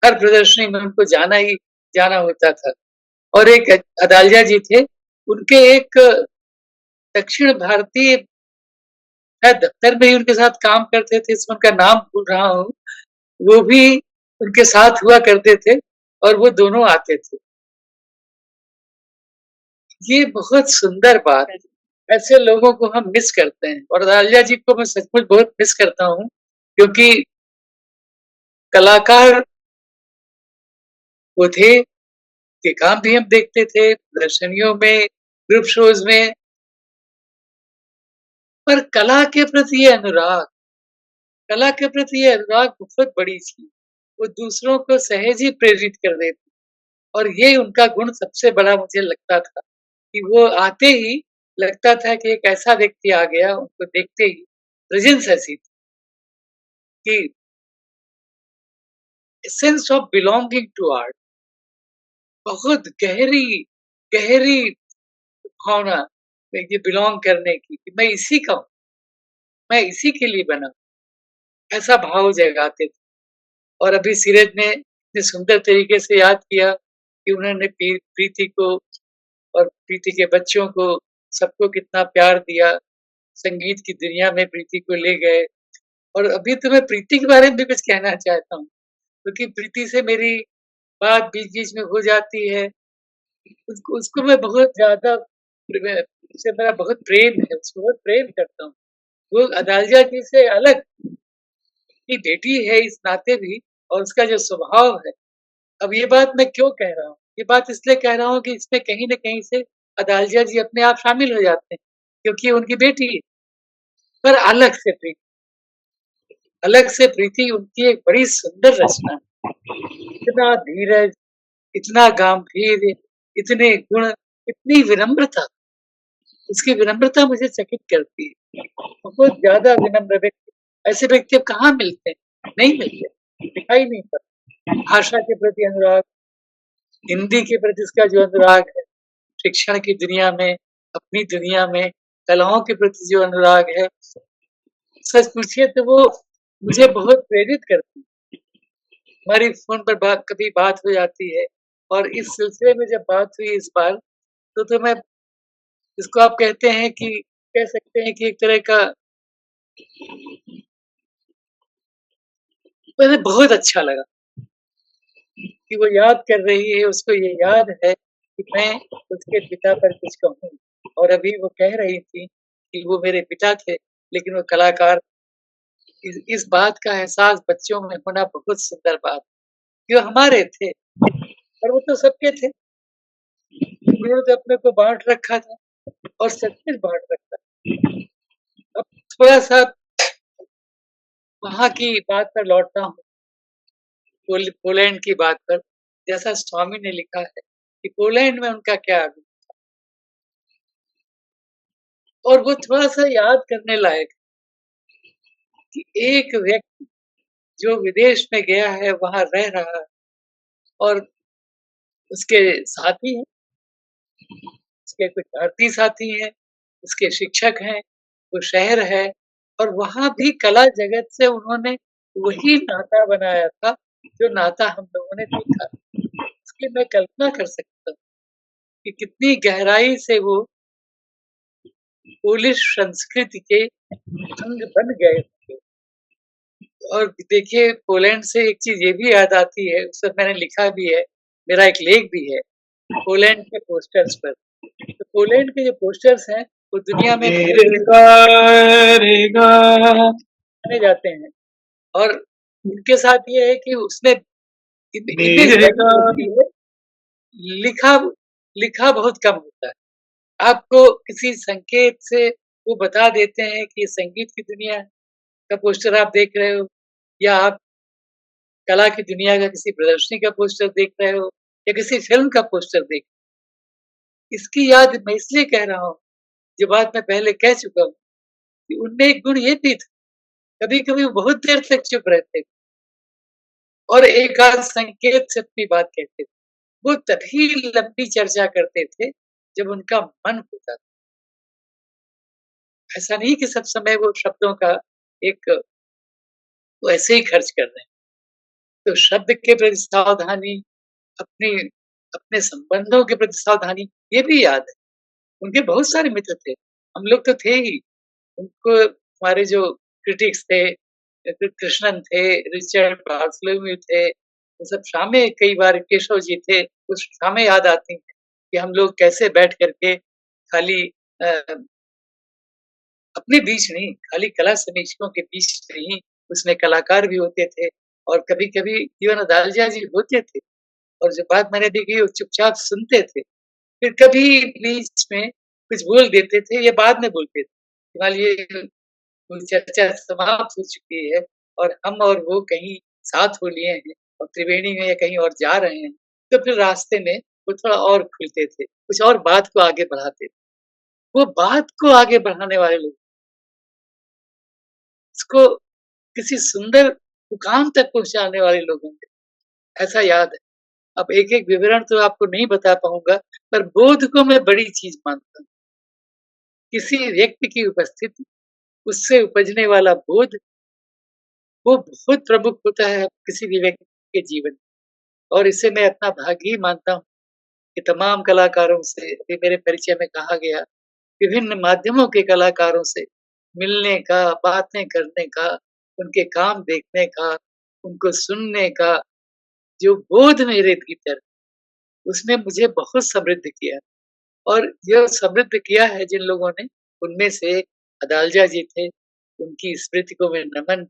हर प्रदर्शनी में उनको जाना ही जाना होता था। और एक अदालजा जी थे, उनके एक दक्षिण भारतीय शायद दफ्तर में ही उनके साथ काम करते थे, इसमें उनका नाम भूल रहा हूँ। वो भी उनके साथ हुआ करते थे और वो दोनों आते थे। ये बहुत सुंदर बात है। ऐसे लोगों को हम मिस करते हैं, और अदालजा जी को मैं सचमुच बहुत मिस करता हूँ, क्योंकि कलाकार वो थे के काम भी हम देखते थे, प्रदर्शनियों में, ग्रुप शोज़ में, पर कला के प्रति ये अनुराग बहुत बड़ी चीज़। वो दूसरों को सहज ही प्रेरित कर देते, और ये उनका गुण सबसे बड़ा मुझे लगता था कि वो आते ही लगता था कि एक ऐसा व्यक्ति आ गया, उनको देखते ही प्रेज़ेंस ऐसी थी कि sense of belonging to art, बहुत गहरी गहरी भावना में ये बिलॉन्ग करने की, कि मैं इसी का हूँ, मैं इसी के लिए बना हूँ, ऐसा भाव जगाते थे। और अभी सीरज ने इतने सुंदर तरीके से याद किया कि उन्होंने प्रीति को और प्रीति के बच्चों को, सबको कितना प्यार दिया, संगीत की दुनिया में प्रीति को ले गए। और अभी तो मैं प्रीति के बारे में भी कुछ कहना चाहता हूँ, क्योंकि प्रीति से मेरी बात बीच-बीच में हो जाती है। उसको उसको मैं बहुत ज़्यादा उससे मेरा बहुत प्रेम है, उसको बहुत प्रेम करता हूँ। वो अदालजा जी से अलग की बेटी है इस नाते भी, और उसका जो स्वभाव है। अब ये बात मैं क्यों कह रहा हूँ? ये बात इसलिए कह रहा हूँ कि इसमें कहीं न कहीं से अदालजा जी अपने आप शामिल हो जाते हैं, क्योंकि उनकी बेटी है। पर अलग से प्रीति उनकी एक बड़ी सुंदर रचना है। इतना धीरज, इतना गांभीर्य, इतने गुण, इतनी विनम्रता, उसकी विनम्रता मुझे चकित करती है। बहुत ज़्यादा विनम्र व्यक्ति, ऐसे व्यक्ति अब कहाँ मिलते हैं? नहीं मिलते, दिखाई नहीं पड़ते। भाषा के प्रति अनुराग, हिंदी के प्रति उसका जो अनुराग है, शिक्षण की दुनिया में, अपनी दुनिया में, कलाओं के प्रति जो अनुराग है, सच पूछिए तो वो मुझे बहुत प्रेरित करती है। हमारी फ़ोन पर कभी बात हो जाती है, और इस सिलसिले में जब बात हुई इस बार, तो मैं इसको आप कहते हैं कि कह सकते हैं कि एक तरह का मुझे बहुत अच्छा लगा कि वो याद कर रही है, उसको ये याद है कि मैं उसके पिता पर कुछ कहूँ। और अभी वो कह रही थी कि वो मेरे पिता थे, लेकिन वो कलाकार। इस बात का एहसास बच्चों में होना बहुत सुंदर बात, जो हमारे थे, और वो तो सबके थे। उन्होंने तो अपने को बाँट रखा था, और सचमुच बाँट रखा। अब थोड़ा-सा वहाँ की बात पर लौटता हूँ। पोलैंड की बात पर, जैसा स्वामी ने लिखा है कि पोलैंड में उनका क्या अनुभव, और वो थोड़ा-सा याद करने लायक है कि एक व्यक्ति जो विदेश में गया है, वहाँ रह रहा है और उसके साथी हैं, उसके कुछ भारतीय साथी हैं, उसके शिक्षक हैं, वो शहर है और वहाँ भी कला जगत से उन्होंने वही नाता बनाया था, जो नाता हम लोगों ने देखा। इसकी मैं कल्पना कर सकता हूँ कि कितनी गहराई से वो पोलिश संस्कृति के अंग बन गए थे। और देखिए, पोलैंड से एक चीज़ ये भी याद आती है, उस पर मैंने लिखा भी है, मेरा एक लेख भी है, पोलैंड के पोस्टर्स पर। तो पोलैंड के जो पोस्टर्स हैं, वो दुनिया में माने जाते हैं और उनके साथ ये है कि उसमें इमेज बनी होती है, लिखा लिखा बहुत कम होता है। आपको किसी संकेत से वो बता देते हैं कि ये संगीत की दुनिया का पोस्टर आप देख रहे हो या आप कला की दुनिया का किसी प्रदर्शनी का पोस्टर देख रहे हो या किसी फिल्म का पोस्टर देख, इसकी याद मैं इसलिए कह रहा हूँ, जो बात मैं पहले कह चुका हूँ कि उनमें एक गुण ये भी था, कभी-कभी वो बहुत देर तक चुप रहते थे और एक आध संकेत से अपनी बात कहते थे। वो तभी लंबी चर्चा करते थे जब उनका मन होता था। ऐसा नहीं कि सब समय वो शब्दों का एक वो ऐसे ही खर्च कर रहे हैं। तो शब्द के प्रति सावधानी, अपनी अपने संबंधों के प्रति सावधानी, ये भी याद है। उनके बहुत सारे मित्र थे, हम लोग तो थे ही। उनको हमारे जो क्रिटिक्स थे, कृष्णन थे, रिचर्ड बार्थोलोम्यू थे, वो सब शामें कई बार केशव जी थे, कुछ शामें याद आती हैं कि हम लोग कैसे बैठ कर के खाली अपने बीच नहीं, खाली कला समीक्षकों के बीच नहीं, उसमें कलाकार भी होते थे और कभी-कभी जीवन अदालजा जी होते थे और जो बात मैंने देखी वो चुपचाप सुनते थे। फिर कभी बीच में कुछ बोल देते थे या बाद में बोलते थे। मान लीजिए कोई चर्चा समाप्त हो चुकी है और हम और वो कहीं साथ हो लिए हैं और त्रिवेणी में या कहीं और जा रहे हैं, तो फिर रास्ते में वो थोड़ा और खुलते थे, कुछ और बात को आगे बढ़ाते थे। वो बात को आगे बढ़ाने वाले लोग, इसको किसी सुंदर मुकाम तक पहुँचाने वाले लोग होंगे, ऐसा याद है। अब एक-एक विवरण तो आपको नहीं बता पाऊँगा, पर बोध को मैं बड़ी चीज़ मानता हूँ। किसी व्यक्ति की उपस्थिति, उससे उपजने वाला बोध, वो बहुत प्रमुख होता है किसी भी व्यक्ति के जीवन में और इसे मैं अपना भाग्य ही मानता हूँ कि तमाम कलाकारों से, अभी मेरे परिचय में कहा गया, विभिन्न माध्यमों के कलाकारों से मिलने का, बातें करने का, उनके काम देखने का, उनको सुनने का, जो बोध मेरे भीतर, उसने मुझे बहुत समृद्ध किया और यह समृद्ध किया है जिन लोगों ने, उनमें से अदालजा जी थे, उनकी स्मृति को मैं नमन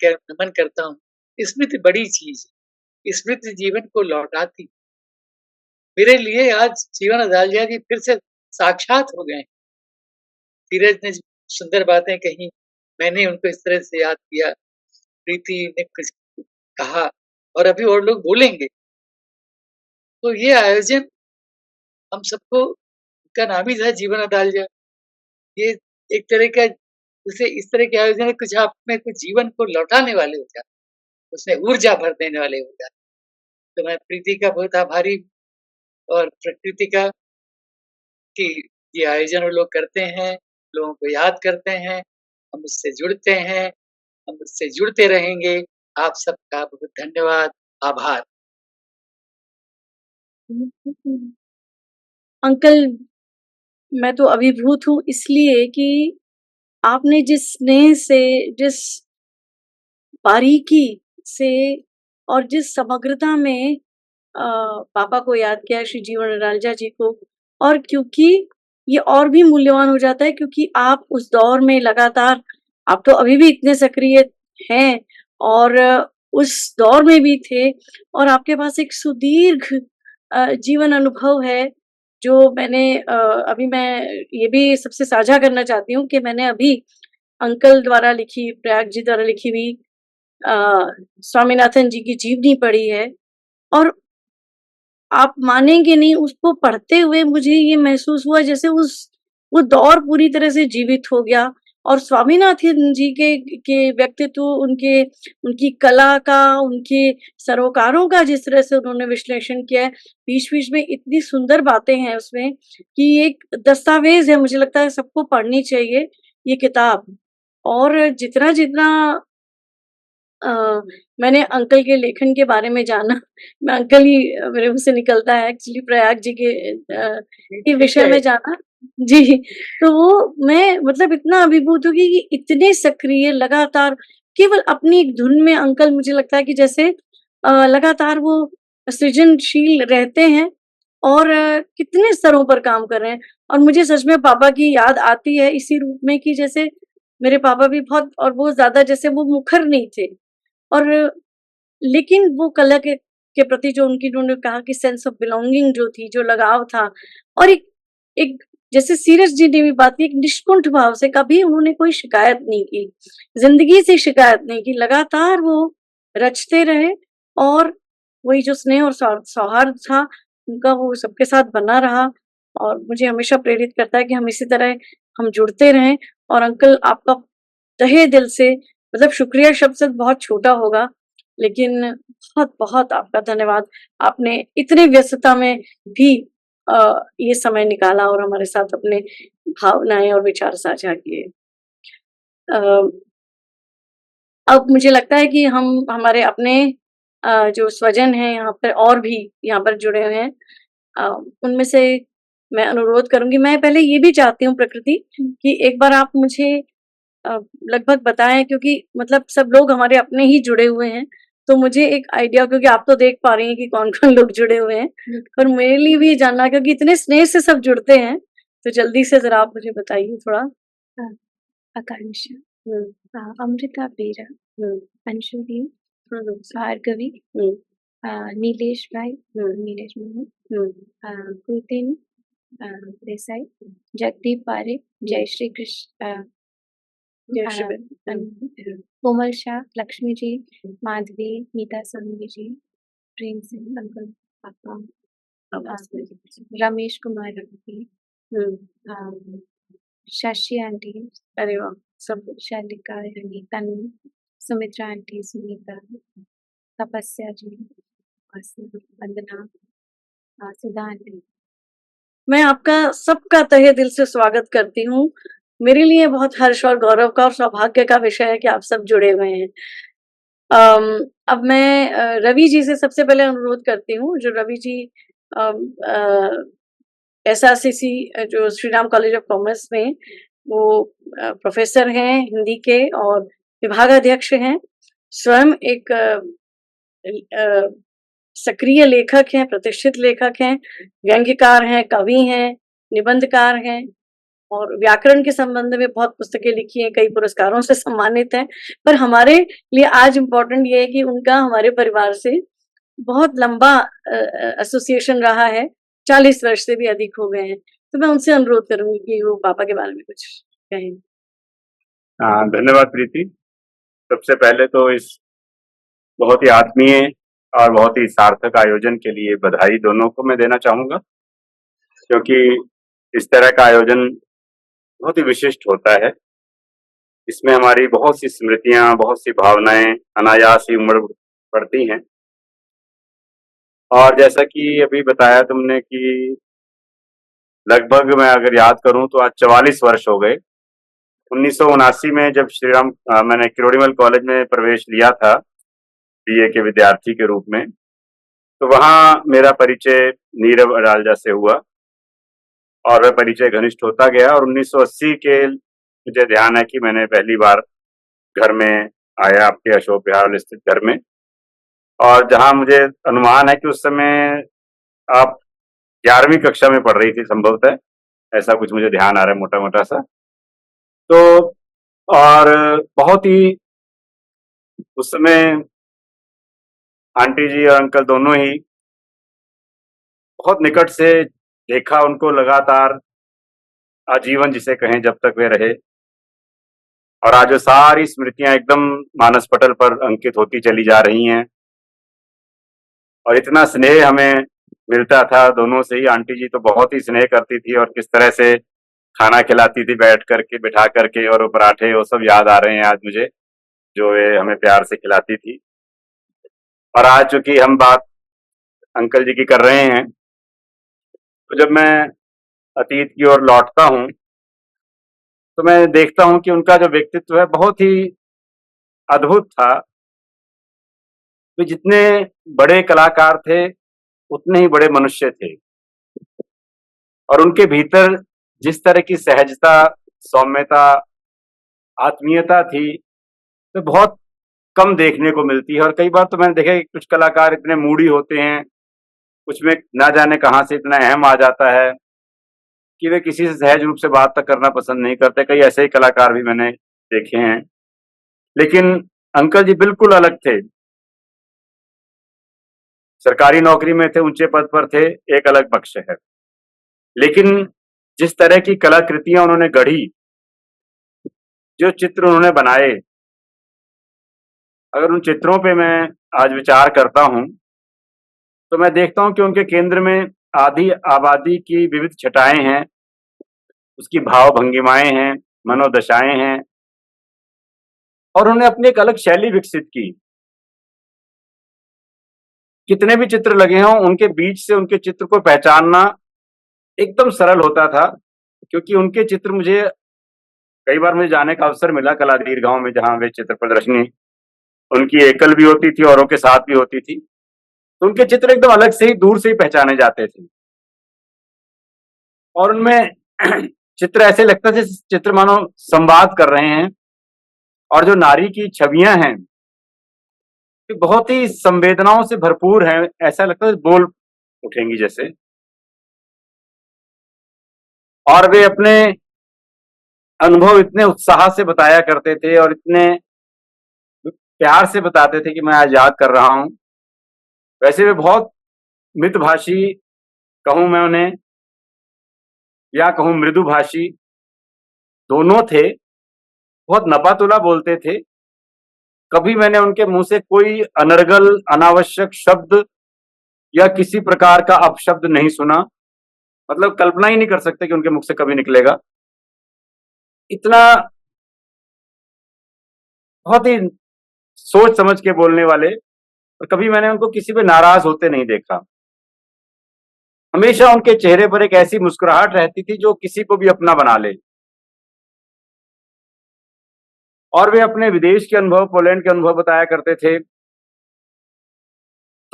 करता हूँ। स्मृति बड़ी चीज़ है, स्मृति जीवन को लौटाती। मेरे लिए आज जीवन अदालजा जी फिर से साक्षात हो गए। धीरज ने सुंदर बातें कही, मैंने उनको इस तरह से याद किया, प्रीति ने कुछ कहा और अभी और लोग बोलेंगे। तो ये आयोजन हम सबको, इसका नाम ही था जीवन अदालजा। ये एक तरह का, जैसे इस तरह के आयोजन कुछ आप में कुछ जीवन को लौटाने वाले हो जाते, उसमें ऊर्जा भर देने वाले हो जाते। तो मैं प्रीति का बहुत आभारी और प्रकृति का कि ये आयोजन वो लोग करते हैं, लोगों को याद करते हैं, हम उससे जुड़ते हैं, हम उससे जुड़ते रहेंगे। आप सबका बहुत धन्यवाद, आभार। अंकल, मैं तो अभिभूत हूँ इसलिए कि आपने जिस स्नेह से, जिस बारीकी से और जिस समग्रता में पापा को याद किया, श्री जीवन अदालजा जी को, और क्योंकि ये और भी मूल्यवान हो जाता है क्योंकि आप उस दौर में लगातार, आप तो अभी भी इतने सक्रिय हैं और उस दौर में भी थे और आपके पास एक सुदीर्घ जीवन अनुभव है, जो मैंने अभी मैं ये भी सबसे साझा करना चाहती हूँ कि मैंने अभी अंकल द्वारा लिखी, प्रयाग जी द्वारा लिखी हुई स्वामीनाथन जी की जीवनी पढ़ी है और आप मानेंगे नहीं, उसको पढ़ते हुए मुझे ये महसूस हुआ जैसे वो दौर पूरी तरह से जीवित हो गया। और स्वामीनाथन जी के व्यक्तित्व, उनकी कला का, उनके सरोकारों का जिस तरह से उन्होंने विश्लेषण किया है, बीच-बीच में इतनी सुंदर बातें हैं उसमें कि एक दस्तावेज़ है, मुझे लगता है सबको पढ़नी चाहिए ये किताब। और जितना-जितना अ, मैंने अंकल के लेखन के बारे में जाना, मैं अंकल ही मेरे मुँह से निकलता है एक्चुअली, प्रयाग जी के ठीक विषय है। में जाना। जी, तो वो मैं मतलब इतना अभिभूत हो गई कि इतने सक्रिय लगातार केवल अपनी एक धुन में अंकल, मुझे लगता है कि जैसे लगातार वो सृजनशील रहते हैं और कितने स्तरों पर काम कर रहे हैं। और मुझे सच में पापा की याद आती है इसी रूप में कि जैसे मेरे पापा भी बहुत, और वो ज़्यादा जैसे वो मुखर नहीं थे, और लेकिन वो कला के प्रति जो उन्होंने कहा कि सेंस ऑफ बिलॉन्गिंग जो थी, जो लगाव था, और एक एक जैसे सीरज जी ने भी बात की, एक निष्कुंठ भाव से कभी उन्होंने कोई शिकायत नहीं की, ज़िंदगी से शिकायत नहीं की, लगातार वो रचते रहे। और वही जो स्नेह और सौहार्द था, उनका वो सबके साथ बना रहा, और मुझे हमेशा प्रेरित करता है कि हम इसी तरह हम जुड़ते रहें। और अंकल, आपका तहे दिल से, मतलब शुक्रिया शब्द से बहुत छोटा होगा, लेकिन बहुत-बहुत आपका धन्यवाद। आपने इतनी व्यस्तता में भी ये समय निकाला और हमारे साथ अपने भावनाएँ और विचार साझा किए। अ, अब मुझे लगता है कि हम हमारे अपने जो स्वजन हैं यहाँ पर, और भी यहाँ पर जुड़े हुए हैं, अ, उनमें से मैं अनुरोध करूँगी, मैं पहले ये भी चाहती हूँ प्रकृति कि एक बार आप मुझे अ, लगभग बताएँ, क्योंकि मतलब सब लोग हमारे अपने ही जुड़े हुए हैं, तो मुझे एक आइडिया, क्योंकि आप तो देख पा रही हैं कि कौन-कौन लोग जुड़े हुए हैं, पर मेरे लिए भी ये जानना, क्योंकि इतने स्नेह से सब जुड़ते हैं, तो जल्दी से ज़रा आप मुझे बताइए थोड़ा। आकांक्षा, हुँ, अमृता बेरा, हुँ, अंशुली, हुँ, हुँ, भार्गवी, हुँ, नीलेश भाई, हुँ, नीलेश मोहन, हुँ, कुलतेन देसाई, जगदीप पारे, जयश्री कृष्ण, जय श्री कृष्ण। कोमल शाह, लक्ष्मी जी, माधवी, नीता सोनी जी, प्रेम सिंह अंकल, पापा, आवाज़ में। रमेश कुमार रवि, हुँ, शशि आंटी, अरे वाह! सब शालिका रानी, तनु, सुमित्रा आंटी, सुनीता, तपस्या जी, वंदना, सुधा आंटी। मैं आपका सबका तहे दिल से स्वागत करती हूँ। मेरे लिए बहुत हर्ष और गौरव का और सौभाग्य का विषय है कि आप सब जुड़े हुए हैं। अब मैं रवि जी से सबसे पहले अनुरोध करती हूँ, जो रवि जी एसआरसीसी, जो Shri Ram college of commerce में वो प्रोफेसर हैं हिंदी के और विभागाध्यक्ष हैं। स्वयं एक अ, सक्रिय लेखक हैं, प्रतिष्ठित लेखक हैं, व्यंग्यकार हैं, कवि हैं, निबंधकार हैं, और व्याकरण के संबंध में बहुत पुस्तकें लिखी हैं, कई पुरस्कारों से सम्मानित हैं। पर हमारे लिए आज इम्पोर्टेंट ये है कि उनका हमारे परिवार से बहुत लंबा एसोसिएशन रहा है, 40 वर्ष से भी अधिक हो गए हैं। तो मैं उनसे अनुरोध करूँगी कि वो पापा के बारे में कुछ कहें। धन्यवाद प्रीति। सबसे पहले तो इस बहुत ही आत्मीय और बहुत ही सार्थक आयोजन के लिए बधाई दोनों को मैं देना चाहूँगा, क्योंकि इस तरह का आयोजन बहुत ही विशिष्ट होता है। इसमें हमारी बहुत सी स्मृतियाँ, बहुत सी भावनाएँ अनायास ही उमड़ पड़ती हैं। और जैसा कि अभी बताया तुमने कि लगभग मैं अगर याद करूँ तो आज 44 वर्ष हो गए। 1979 में जब मैंने किरोड़ीमल कॉलेज में प्रवेश लिया था बीए के विद्यार्थी के रूप में, तो वहाँ मेरा परिचय नीरव अडालजा से हुआ और वह परिचय घनिष्ठ होता गया। और 1980 के मुझे ध्यान है कि मैंने पहली बार घर में आया, आपके अशोक विहार स्थित घर में, और जहाँ मुझे अनुमान है कि उस समय आप 11वीं कक्षा में पढ़ रही थी संभवतः, ऐसा कुछ मुझे ध्यान आ रहा है मोटा मोटा सा। तो और बहुत ही उस समय आंटी जी और अंकल दोनों ही बहुत निकट से देखा उनको, लगातार आजीवन जिसे कहें जब तक वे रहे। और आज वो सारी स्मृतियां एकदम मानस पटल पर अंकित होती चली जा रही हैं। और इतना स्नेह हमें मिलता था दोनों से ही। आंटी जी तो बहुत ही स्नेह करती थी और किस तरह से खाना खिलाती थी बैठ करके, बिठा करके, और वो पराठे वो सब याद आ रहे हैं आज मुझे, जो वे हमें प्यार से खिलाती थी। और आज चूंकि हम बात अंकल जी की कर रहे हैं, तो जब मैं अतीत की ओर लौटता हूँ तो मैं देखता हूँ कि उनका जो व्यक्तित्व है बहुत ही अद्भुत था। वे जितने बड़े कलाकार थे उतने ही बड़े मनुष्य थे, और उनके भीतर जिस तरह की सहजता, सौम्यता, आत्मीयता थी, तो बहुत कम देखने को मिलती है। और कई बार तो मैंने देखा कि कुछ कलाकार इतने मूडी होते हैं, कुछ में ना जाने कहाँ से इतना अहम आ जाता है कि वे किसी से सहज रूप से बात तक करना पसंद नहीं करते। कई ऐसे ही कलाकार भी मैंने देखे हैं, लेकिन अंकल जी बिल्कुल अलग थे। सरकारी नौकरी में थे, ऊंचे पद पर थे, एक अलग पक्ष है, लेकिन जिस तरह की कलाकृतियां उन्होंने गढ़ी, जो चित्र उन्होंने बनाए, अगर उन चित्रों पे मैं आज विचार करता हूं तो मैं देखता हूं कि उनके केंद्र में आधी आबादी की विविध छटाएं हैं, उसकी भाव भंगिमाएं हैं, मनोदशाएं हैं, और उन्होंने अपनी एक अलग शैली विकसित की। कितने भी चित्र लगे हों, उनके बीच से उनके चित्र को पहचानना एकदम सरल होता था, क्योंकि उनके चित्र मुझे कई बार मुझे जाने का अवसर मिला कलादीर गांव में, जहां वे चित्र प्रदर्शनी उनकी एकल भी होती थी, औरों के साथ भी होती थी। तो उनके चित्र एकदम अलग से ही, दूर से ही पहचाने जाते थे, और उनमें चित्र ऐसे लगता थे चित्र मानो संवाद कर रहे हैं। और जो नारी की छवियां हैं ये बहुत ही संवेदनाओं से भरपूर हैं, ऐसा लगता है बोल उठेंगी जैसे। और वे अपने अनुभव इतने उत्साह से बताया करते थे और इतने प्यार से बताते थे कि मैं आज याद कर रहा हूं। वैसे वे बहुत मितभाषी कहूं मैं उन्हें, या कहूं मृदुभाषी, दोनों थे। बहुत नपातुला बोलते थे। कभी मैंने उनके मुंह से कोई अनर्गल, अनावश्यक शब्द या किसी प्रकार का अपशब्द नहीं सुना। मतलब कल्पना ही नहीं कर सकते कि उनके मुख से कभी निकलेगा। इतना बहुत ही सोच समझ के बोलने वाले, और कभी मैंने उनको किसी पे नाराज होते नहीं देखा। हमेशा उनके चेहरे पर एक ऐसी मुस्कुराहट रहती थी जो किसी को भी अपना बना ले। और वे अपने विदेश के अनुभव, पोलैंड के अनुभव बताया करते थे,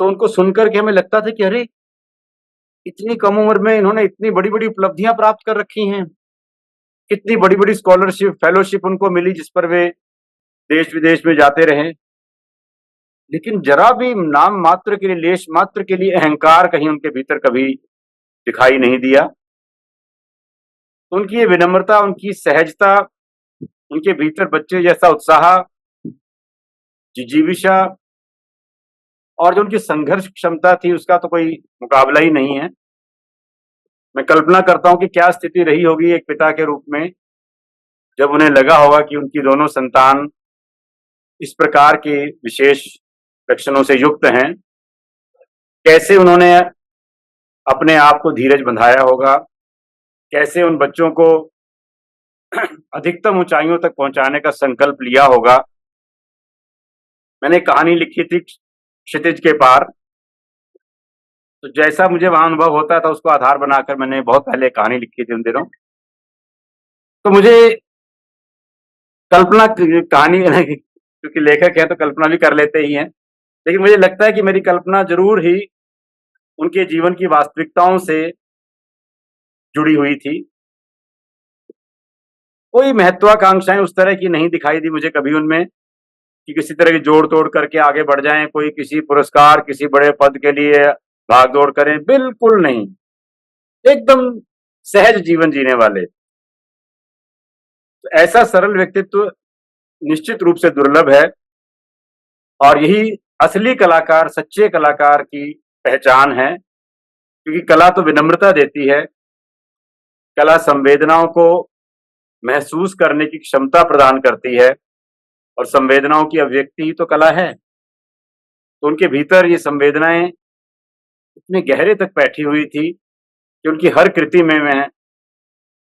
तो उनको सुनकर के हमें लगता था कि अरे, इतनी कम उम्र में इन्होंने इतनी बड़ी बड़ी उपलब्धियां प्राप्त कर रखी हैं, कितनी बड़ी बड़ी स्कॉलरशिप, फेलोशिप उनको मिली, जिस पर वे देश विदेश में जाते रहे। लेकिन जरा भी नाम मात्र के लिए, लेश मात्र के लिए अहंकार कहीं उनके भीतर कभी दिखाई नहीं दिया। उनकी ये विनम्रता, उनकी सहजता, उनके भीतर बच्चे जैसा उत्साह, जिजीविषा, और जो उनकी संघर्ष क्षमता थी, उसका तो कोई मुकाबला ही नहीं है। मैं कल्पना करता हूं कि क्या स्थिति रही होगी एक पिता के रूप में, जब उन्हें लगा होगा कि उनकी दोनों संतान इस प्रकार के विशेष लक्षणों से युक्त हैं। कैसे उन्होंने अपने आप को धीरज बंधाया होगा, कैसे उन बच्चों को अधिकतम ऊंचाइयों तक पहुंचाने का संकल्प लिया होगा। मैंने कहानी लिखी थी क्षितिज के पार, तो जैसा मुझे वहां अनुभव होता था उसको आधार बनाकर मैंने बहुत पहले कहानी लिखी थी उन दिनों। तो मुझे कल्पना, कहानी क्योंकि लेखक है तो कल्पना भी कर लेते ही हैं, लेकिन मुझे लगता है कि मेरी कल्पना जरूर ही उनके जीवन की वास्तविकताओं से जुड़ी हुई थी। कोई महत्वाकांक्षाएं उस तरह की नहीं दिखाई दी मुझे कभी उनमें, कि किसी तरह की जोड़ तोड़ करके आगे बढ़ जाएं, कोई किसी पुरस्कार, किसी बड़े पद के लिए भाग दौड़ करें, बिल्कुल नहीं। एकदम सहज जीवन जीने वाले। तो ऐसा सरल व्यक्तित्व निश्चित रूप से दुर्लभ है, और यही असली कलाकार, सच्चे कलाकार की पहचान है। क्योंकि कला तो विनम्रता देती है, कला संवेदनाओं को महसूस करने की क्षमता प्रदान करती है, और संवेदनाओं की अभिव्यक्ति ही तो कला है। तो उनके भीतर ये संवेदनाएं इतने गहरे तक बैठी हुई थी कि उनकी हर कृति में मैं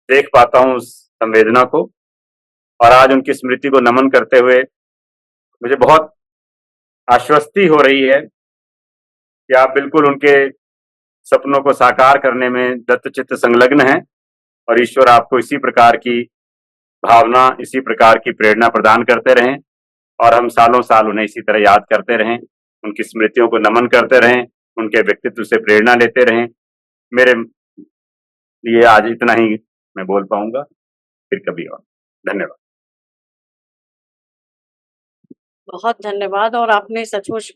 देख पाता हूँ उस संवेदना को। और आज उनकी स्मृति को नमन करते हुए मुझे बहुत आश्वस्ति हो रही है कि आप बिल्कुल उनके सपनों को साकार करने में दत्तचित्त संलग्न हैं, और ईश्वर आपको इसी प्रकार की भावना, इसी प्रकार की प्रेरणा प्रदान करते रहें, और हम सालों साल उन्हें इसी तरह याद करते रहें, उनकी स्मृतियों को नमन करते रहें, उनके व्यक्तित्व से प्रेरणा लेते रहें। मेरे लिए आज इतना ही मैं बोल पाऊंगा, फिर कभी और। धन्यवाद। बहुत धन्यवाद। और आपने सचमुच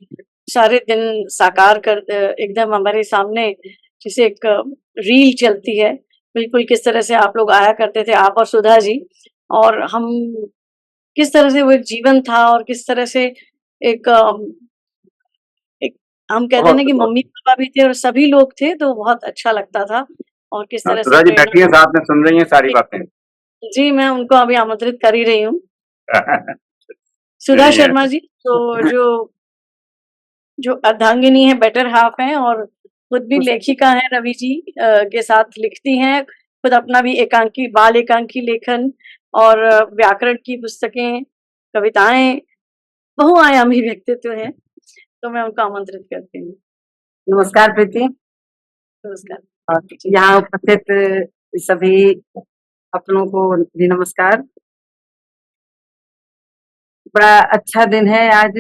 सारे दिन साकार कर एकदम हमारे सामने जैसे एक रील चलती है, बिल्कुल किस तरह से आप लोग आया करते थे, आप और सुधा जी, और हम किस तरह से वो एक जीवन था, और किस तरह से एक एक हम कहते हैं ना कि मम्मी पापा भी थे और सभी लोग थे, तो बहुत अच्छा लगता था। और किस तरह से सुधा जी बैठी हैं साथ में, सुन रही हैं सारी बातें? जी, मैं उनको अभी आमंत्रित कर ही रही हूँ। सुधा शर्मा जी, तो जो अर्धांगिनी है, बेटर हाफ है, और खुद भी लेखिका हैं, रवि जी के साथ लिखती हैं, खुद अपना भी एकांकी, बाल एकांकी लेखन और व्याकरण की पुस्तकें, कविताएं, बहुआयामी व्यक्तित्व है। तो मैं उनको आमंत्रित करती हूँ। नमस्कार प्रीति, नमस्कार। और यहाँ उपस्थित सभी अपनों को भी नमस्कार। बड़ा अच्छा दिन है आज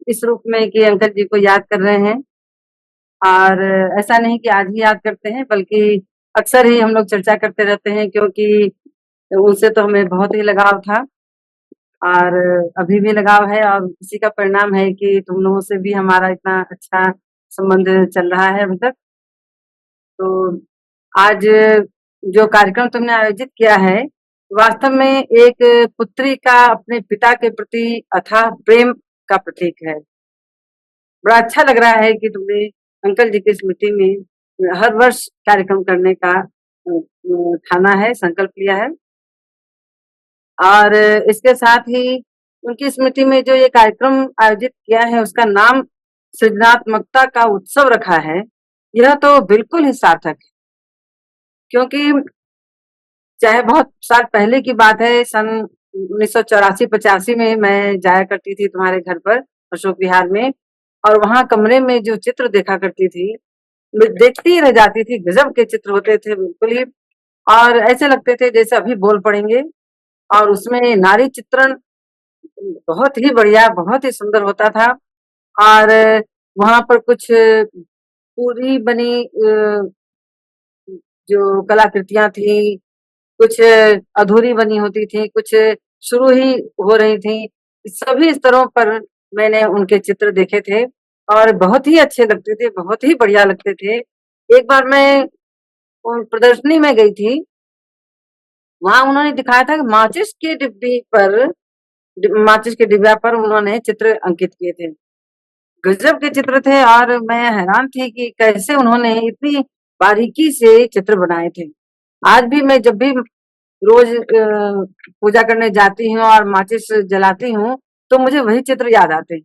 इस रूप में कि अंकल जी को याद कर रहे हैं, और ऐसा नहीं कि आज ही याद करते हैं, बल्कि अक्सर ही हम लोग चर्चा करते रहते हैं, क्योंकि उनसे तो हमें बहुत ही लगाव था और अभी भी लगाव है, और इसी का परिणाम है कि तुम लोगों से भी हमारा इतना अच्छा संबंध चल रहा है अभी तक। तो आज जो कार्यक्रम तुमने आयोजित किया है, वास्तव में एक पुत्री का अपने पिता के प्रति अथाह प्रेम का प्रतीक है। बड़ा अच्छा लग रहा है कि तुमने अंकल जी की स्मृति में हर वर्ष कार्यक्रम करने का ठाना है, संकल्प लिया है। और इसके साथ ही उनकी स्मृति में जो ये कार्यक्रम आयोजित किया है, उसका नाम सृजनात्मकता का उत्सव रखा है, यह तो बिल्कुल ही सार्थक है। क्योंकि चाहे बहुत साल पहले की बात है, सन 1984-85 में मैं जाया करती थी तुम्हारे घर पर अशोक विहार में, और वहां कमरे में जो चित्र देखा करती थी, मैं देखती ही रह जाती थी। गजब के चित्र होते थे बिल्कुल ही, और ऐसे लगते थे जैसे अभी बोल पड़ेंगे। और उसमें नारी चित्रण बहुत ही बढ़िया, बहुत ही सुंदर होता था। और वहां पर कुछ पूरी बनी जो कलाकृतियां थी, कुछ अधूरी बनी होती थी, कुछ शुरू ही हो रही थी। सभी स्तरों पर मैंने उनके चित्र देखे थे और बहुत ही अच्छे लगते थे, बहुत ही बढ़िया लगते थे। एक बार मैं प्रदर्शनी में गई थी, वहां उन्होंने दिखाया था कि माचिस के डिब्बा पर उन्होंने चित्र अंकित किए थे। गजब के चित्र थे, और मैं हैरान थी कि कैसे उन्होंने इतनी बारीकी से चित्र बनाए थे। आज भी मैं जब भी रोज पूजा करने जाती हूँ और माचिस जलाती हूँ, तो मुझे वही चित्र याद आते हैं।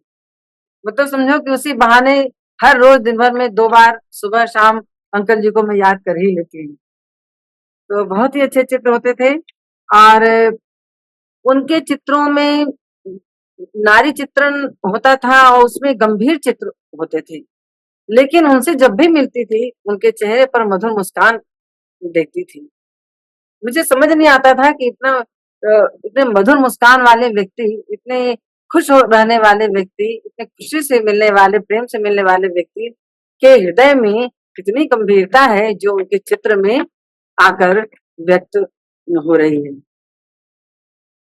मतलब समझो कि उसी बहाने हर रोज दिन भर में 2 बार सुबह शाम अंकल जी को मैं याद कर ही लेती हूँ। तो बहुत ही अच्छे चित्र होते थे, और उनके चित्रों में नारी चित्रण होता था और उसमें गंभीर चित्र होते थे, लेकिन उनसे जब भी मिलती थी, उनके चेहरे पर मधुर मुस्कान देखती थी। मुझे समझ नहीं आता था कि इतने मधुर मुस्कान वाले व्यक्ति, इतने खुश रहने वाले व्यक्ति, इतने खुशी से मिलने वाले, प्रेम से मिलने वाले व्यक्ति के हृदय में कितनी गंभीरता है जो उनके चित्र में आकर व्यक्त हो रही है।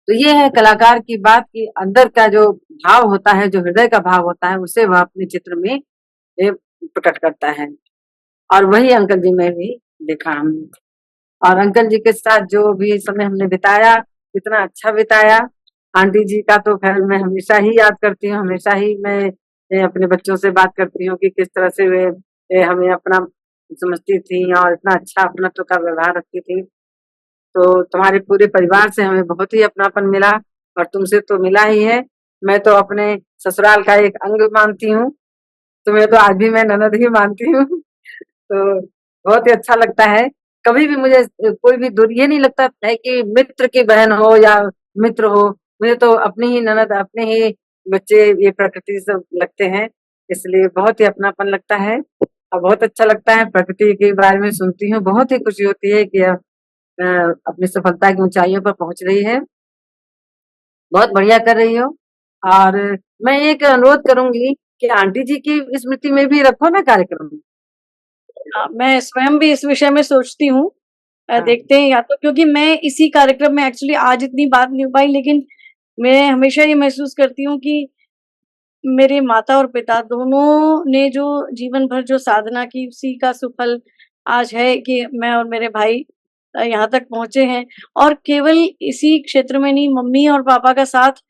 तो ये है कलाकार की बात की अंदर का जो भाव होता है, जो हृदय का भाव होता है, उसे वह अपने चित्र में प्रकट करता है। और वही अंकल जी में भी देखा हमने, और अंकल जी के साथ जो भी समय हमने बिताया, कितना अच्छा बिताया। आंटी जी का तो खैर मैं हमेशा ही याद करती हूँ, हमेशा ही मैं अपने बच्चों से बात करती हूँ कि किस तरह से वे हमें अपना समझती थी और इतना अच्छा अपनत्व का व्यवहार रखती थी। तो तुम्हारे पूरे परिवार से हमें बहुत ही अपनापन मिला, और तुमसे तो मिला ही है। मैं तो अपने ससुराल का एक अंग मानती हूँ, तुम्हें तो आज भी मैं ननद ही मानती हूँ। तो बहुत ही अच्छा लगता है। कभी भी मुझे कोई भी दूर ये नहीं लगता है कि मित्र की बहन हो या मित्र हो, मुझे तो अपनी ही ननद, अपने ही बच्चे, ये प्रकृति सब लगते हैं। इसलिए बहुत ही अपनापन लगता है और बहुत अच्छा लगता है। प्रकृति के बारे में सुनती हूँ, बहुत ही खुशी होती है कि अपनी सफलता की ऊंचाइयों पर पहुंच रही है। बहुत बढ़िया कर रही हो। और मैं एक अनुरोध करूंगी कि आंटी जी की स्मृति में भी रखो ना कार्यक्रम। मैं स्वयं भी इस विषय में सोचती हूँ। हाँ। देखते हैं, या तो क्योंकि मैं इसी कार्यक्रम में एक्चुअली आज इतनी बात नहीं हो पाई, लेकिन मैं हमेशा ये महसूस करती हूँ कि मेरे माता और पिता दोनों ने जो जीवन भर जो साधना की, उसी का सुफल आज है कि मैं और मेरे भाई यहाँ तक पहुँचे हैं। और केवल इसी क्षेत्र में नहीं, मम्मी और पापा का साथ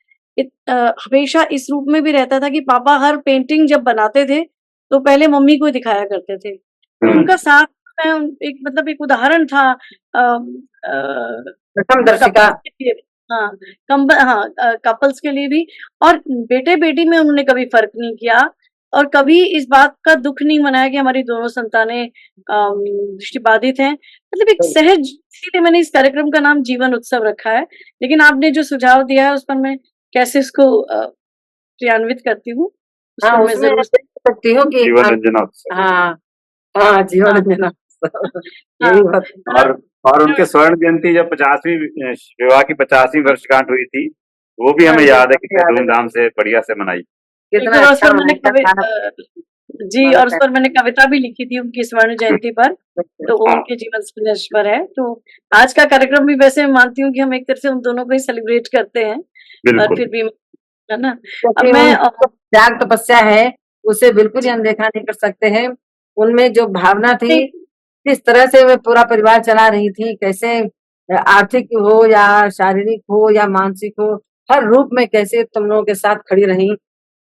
हमेशा इस रूप में भी रहता था कि पापा हर पेंटिंग जब बनाते थे, तो पहले मम्मी को दिखाया करते थे। तो उनका साथ मैं एक मतलब एक उदाहरण था प्रथम दर्शिका। कपल्स के लिए, हाँ, कपल्स के लिए भी। और बेटे-बेटी में उन्होंने कभी फ़र्क नहीं किया और कभी इस बात का दुःख नहीं मनाया कि हमारी दोनों संतानें दृष्टिबाधित हैं। मतलब एक सहज, इसीलिए मैंने इस कार्यक्रम का नाम जीवन उत्सव रखा है। लेकिन आपने जो सुझाव दिया है, उस पर मैं कैसे इसको क्रियान्वित करती हूँ, उस हाँ, पर मैं उसमें ज़रूर ऐसे लिख सकती हो कि जीवन रंजना उत्सव। हाँ, हाँ, जीवन हाँ, रंजना उत्सव। हाँ, यही बात। और उनके स्वर्ण जयंती जब 50वीं विवाह की 50वीं वर्षगांठ हुई थी, वो भी हाँ हमें जी। याद है कितने धूमधाम से बढ़िया से मनाई। कितना बिल्कुल। और उस अच्छा पर मैंने मनाया खाना जी, और उस पर मैंने कविता भी लिखी थी उनकी स्वर्ण जयंती पर, तो वो हाँ, उनके जीवन संघर्ष पर है। तो आज का कार्यक्रम भी वैसे मैं मानती हूँ कि हम एक तरह से उन दोनों को ही सेलिब्रेट करते हैं, पर बिल्कुल। फिर भी, है ना? अब क्योंकि मैं उनकी त्याग तपस्या है, उसे बिल्कुल ही अनदेखा नहीं कर सकते हैं। उनमें जो भावना थी, किस तरह से वे पूरा परिवार चला रही थी, कैसे आर्थिक हो या शारीरिक हो या मानसिक हो, हर रूप में कैसे तुम लोगों के साथ खड़ी रही,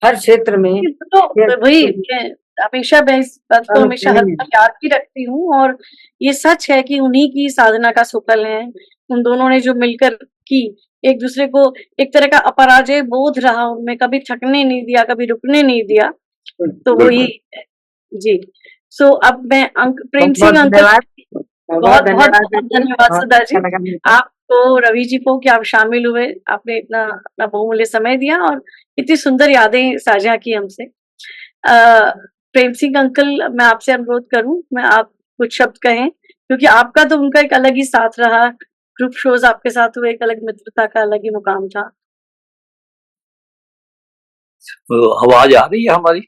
हर क्षेत्र में। तो वही मैं हमेशा, मैं इस बात को हमेशा हर अनुकरणीय। पल याद भी रखती हूँ। और ये सच है कि उन्हीं की साधना का सुफल है। उन दोनों ने जो मिलकर की, एक दूसरे को एक तरह का अपराजय बोध रहा उनमें, कभी थकने नहीं दिया, कभी रुकने नहीं दिया। तो वही बिल्कुल। जी। सो अब मैं प्रेम बहुत बहुत सिंह अंकल, धन्यवाद। बहुत बहुत बहुत धन्यवाद बहुत दीदी। धन्यवाद बहुत सुधा जी, अच्छा लगा मुझे। आपको, रवि जी को, कि आप शामिल हुए, आपने इतना अपना बहुमूल्य समय दिया और इतनी सुंदर यादें साझा की हमसे। प्रेम सिंह अंकल, मैं आपसे अनुरोध करूं, मैं आप कुछ शब्द कहें, क्योंकि आपका तो उनका एक अलग ही साथ रहा, ग्रुप शोज आपके साथ हुए, एक अलग मित्रता का अलग ही मुकाम था। तो आवाज आ रही है हमारी?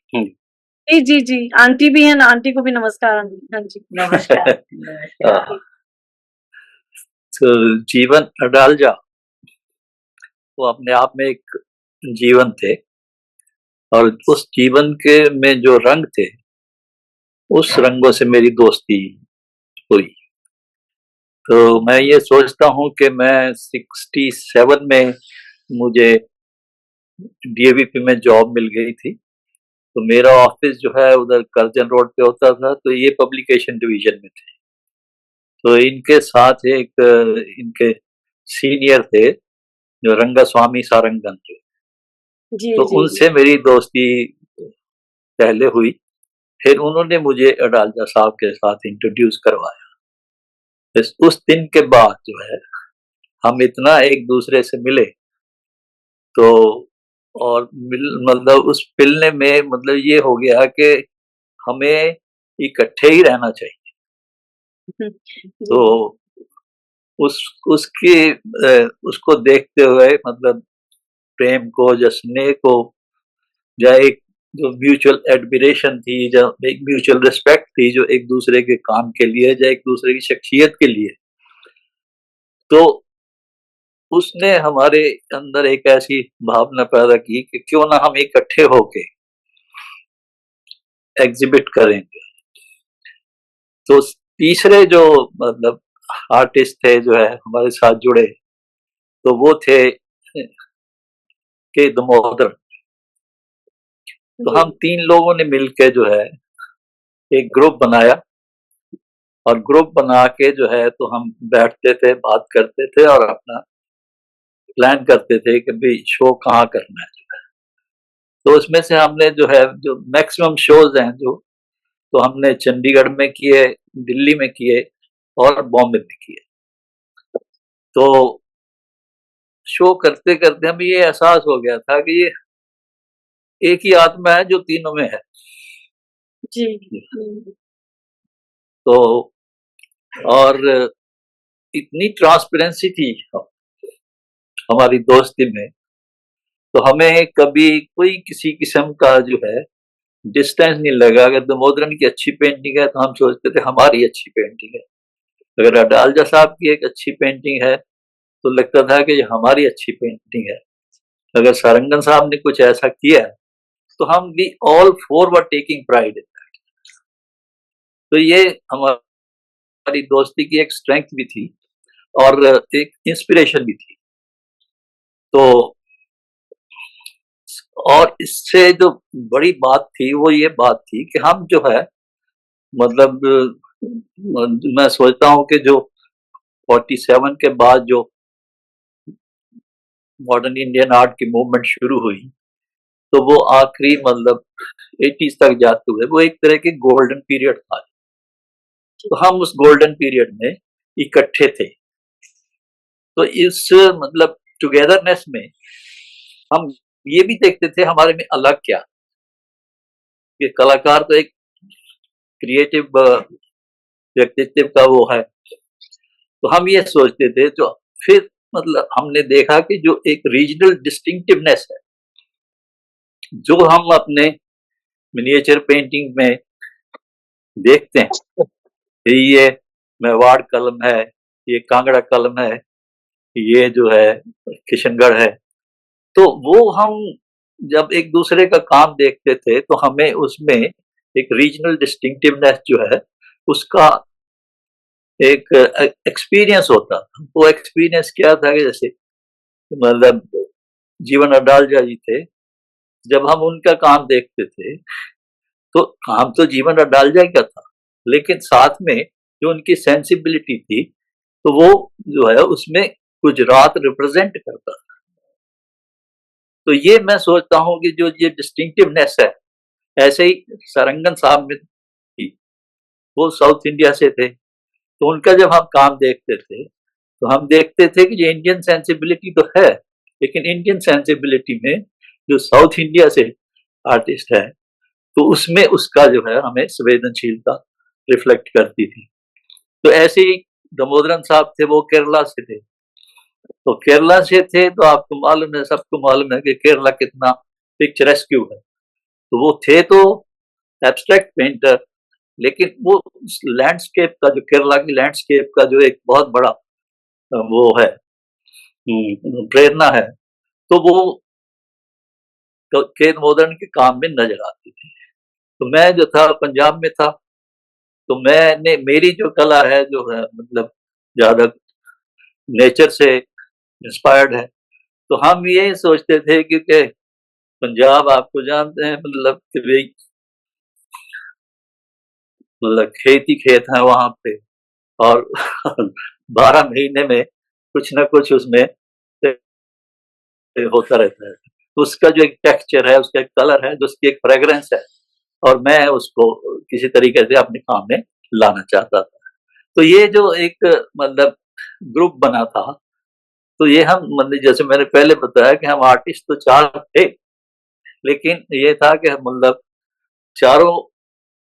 जी जी जी, आंटी भी है ना, आंटी को भी नमस्कार। हाँ जी, नमस्कार। तो जीवन अडालजा वो अपने आप में एक जीवन थे, और उस जीवन के में जो रंग थे, उस रंगों से मेरी दोस्ती हुई। तो मैं ये सोचता हूँ कि मैं 67 में मुझे डीएवीपी में जॉब मिल गई थी। तो मेरा ऑफिस जो है उधर करजन रोड पे होता था, तो ये पब्लिकेशन डिवीजन में थे। तो इनके साथ एक इनके सीनियर थे जो रंगास्वामी सारंगन थे, जी तो जी जी। उनसे मेरी दोस्ती पहले हुई। फिर उन्होंने मुझे अडालजा साहब के साथ इंट्रोड्यूस करवाया। बस उस दिन के बाद जो है हम इतना एक दूसरे से मिले, तो और मतलब उस मिलने में मतलब ये हो गया कि हमें इकट्ठे ही रहना चाहिए। जी तो उस उसके उसको देखते हुए, मतलब प्रेम को, या स्नेह को, या एक जो म्यूचुअल एडमिरेशन थी, जो एक म्यूचुअल रिस्पेक्ट थी, जो एक दूसरे के काम के लिए, या एक दूसरे की शख्सियत के लिए, तो उसने हमारे अंदर एक ऐसी भावना पैदा की कि क्यों ना हम इकट्ठे होके एग्जिबिट करेंगे। तो तीसरे जो मतलब आर्टिस्ट थे जो है हमारे साथ जुड़े, तो वो थे के दमोदर। तो जी। हम तीन लोगों ने मिलके जो है एक ग्रुप बनाया, और ग्रुप बना के जो है तो हम बैठते थे, बात करते थे, और अपना प्लान करते थे कि भाई शो कहाँ करना है। तो उसमें से हमने जो है जो मैक्सिमम शोज हैं जो, तो हमने चंडीगढ़ में किए, दिल्ली में किए और बॉम्बे में किए। तो शो करते करते हमें ये एहसास हो गया था कि ये एक ही आत्मा है जो तीनों में है। जी। तो और इतनी ट्रांसपेरेंसी थी हमारी दोस्ती में, तो हमें कभी कोई किसी किस्म का जो है डिस्टेंस नहीं लगा। अगर दामोदरन की अच्छी पेंटिंग है तो हम सोचते थे हमारी अच्छी पेंटिंग है, अगर अडालजा साहब की एक अच्छी पेंटिंग है तो लगता था कि ये हमारी अच्छी पेंटिंग है। अगर सारंगन साहब ने कुछ ऐसा किया तो हम भी all four were taking pride in that. तो ये हमारी दोस्ती की एक स्ट्रेंथ भी थी और एक इंस्पिरेशन भी थी। तो और इससे जो बड़ी बात थी वो ये बात थी कि हम जो है मतलब मैं सोचता हूँ कि जो 47 के बाद जो मॉडर्न इंडियन आर्ट की मूवमेंट शुरू हुई, तो वो आखिरी मतलब 80s तक जाते हुए वो एक तरह के गोल्डन पीरियड था। तो हम उस गोल्डन पीरियड में इकट्ठे थे। तो इस मतलब टुगेदरनेस में हम ये भी देखते थे हमारे में अलग क्या, कि कलाकार तो एक क्रिएटिव व्यक्तित्व का वो है। तो हम ये सोचते थे, जो फिर मतलब हमने देखा कि जो एक रीजनल डिस्टिंक्टिवनेस है जो हम अपने मिनिएचर पेंटिंग में देखते हैं, ये मेवाड़ कलम है, ये कांगड़ा कलम है, ये जो है किशनगढ़ है, तो वो हम जब एक दूसरे का काम देखते थे तो हमें उसमें एक रीजनल डिस्टिंक्टिवनेस जो है उसका एक एक्सपीरियंस होता। वो एक्सपीरियंस क्या था कि जैसे मतलब जीवन अडालजा जी थे, जब हम उनका काम देखते थे तो काम तो जीवन अडालजा का था, लेकिन साथ में जो उनकी सेंसिबिलिटी थी तो वो जो है उसमें गुजरात रिप्रेजेंट करता था। तो ये मैं सोचता हूँ कि जो ये डिस्टिंक्टिवनेस है, ऐसे ही सारंगन साहब में थी। वो साउथ इंडिया से थे, तो उनका जब हम काम देखते थे तो हम देखते थे कि ये इंडियन सेंसिबिलिटी तो है, लेकिन इंडियन सेंसिबिलिटी में जो साउथ इंडिया से आर्टिस्ट है तो उसमें उसका जो है हमें संवेदनशीलता रिफ्लेक्ट करती थी। तो ऐसे ही दामोदरन साहब थे, वो केरला से थे। तो केरला से थे तो आपको मालूम है, सबको मालूम है कि केरला कितना पिक्चरेस्क्यू है। तो वो थे तो एब्स्ट्रैक्ट पेंटर, लेकिन वो लैंडस्केप का जो केरला की लैंडस्केप का जो एक बहुत बड़ा वो है प्रेरणा है, तो वो तो के दामोदरन के काम में नजर आती थी। तो मैं जो था पंजाब में था, तो मैंने मेरी जो कला है जो है मतलब ज्यादा नेचर से इंस्पायर्ड है। तो हम ये सोचते थे क्योंकि पंजाब आपको जानते हैं मतलब कि भाई मतलब खेत ही खेत है वहां पे, और 12 महीने में कुछ ना कुछ उसमें होता रहता है। तो उसका जो एक टेक्सचर है, उसका एक कलर है, जो उसकी एक फ्रेग्रेंस है, और मैं उसको किसी तरीके से अपने काम में लाना चाहता था। तो ये जो एक मतलब ग्रुप बना था, तो ये हम मतलब जैसे मैंने पहले बताया कि हम आर्टिस्ट तो 4 थे, लेकिन ये था कि हम मतलब चारों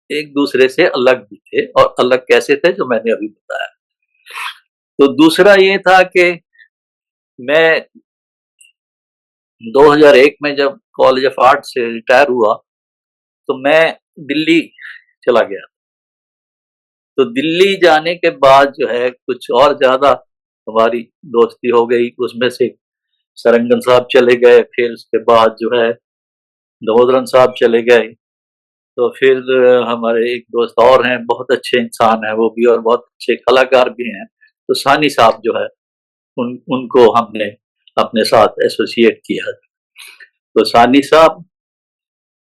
एक दूसरे से अलग भी थे, और अलग कैसे थे जो मैंने अभी बताया। तो दूसरा ये था कि मैं 2001 में जब कॉलेज ऑफ आर्ट से रिटायर हुआ तो मैं दिल्ली चला गया। तो दिल्ली जाने के बाद जो है कुछ और ज्यादा हमारी दोस्ती हो गई। उसमें से सरंगन साहब चले गए, फिर उसके बाद जो है दामोदरन साहब चले गए। तो फिर हमारे एक दोस्त और हैं, बहुत अच्छे इंसान हैं वो भी, और बहुत अच्छे कलाकार भी हैं। तो सानी साहब जो है उनको हमने अपने साथ एसोसिएट किया। तो सानी साहब,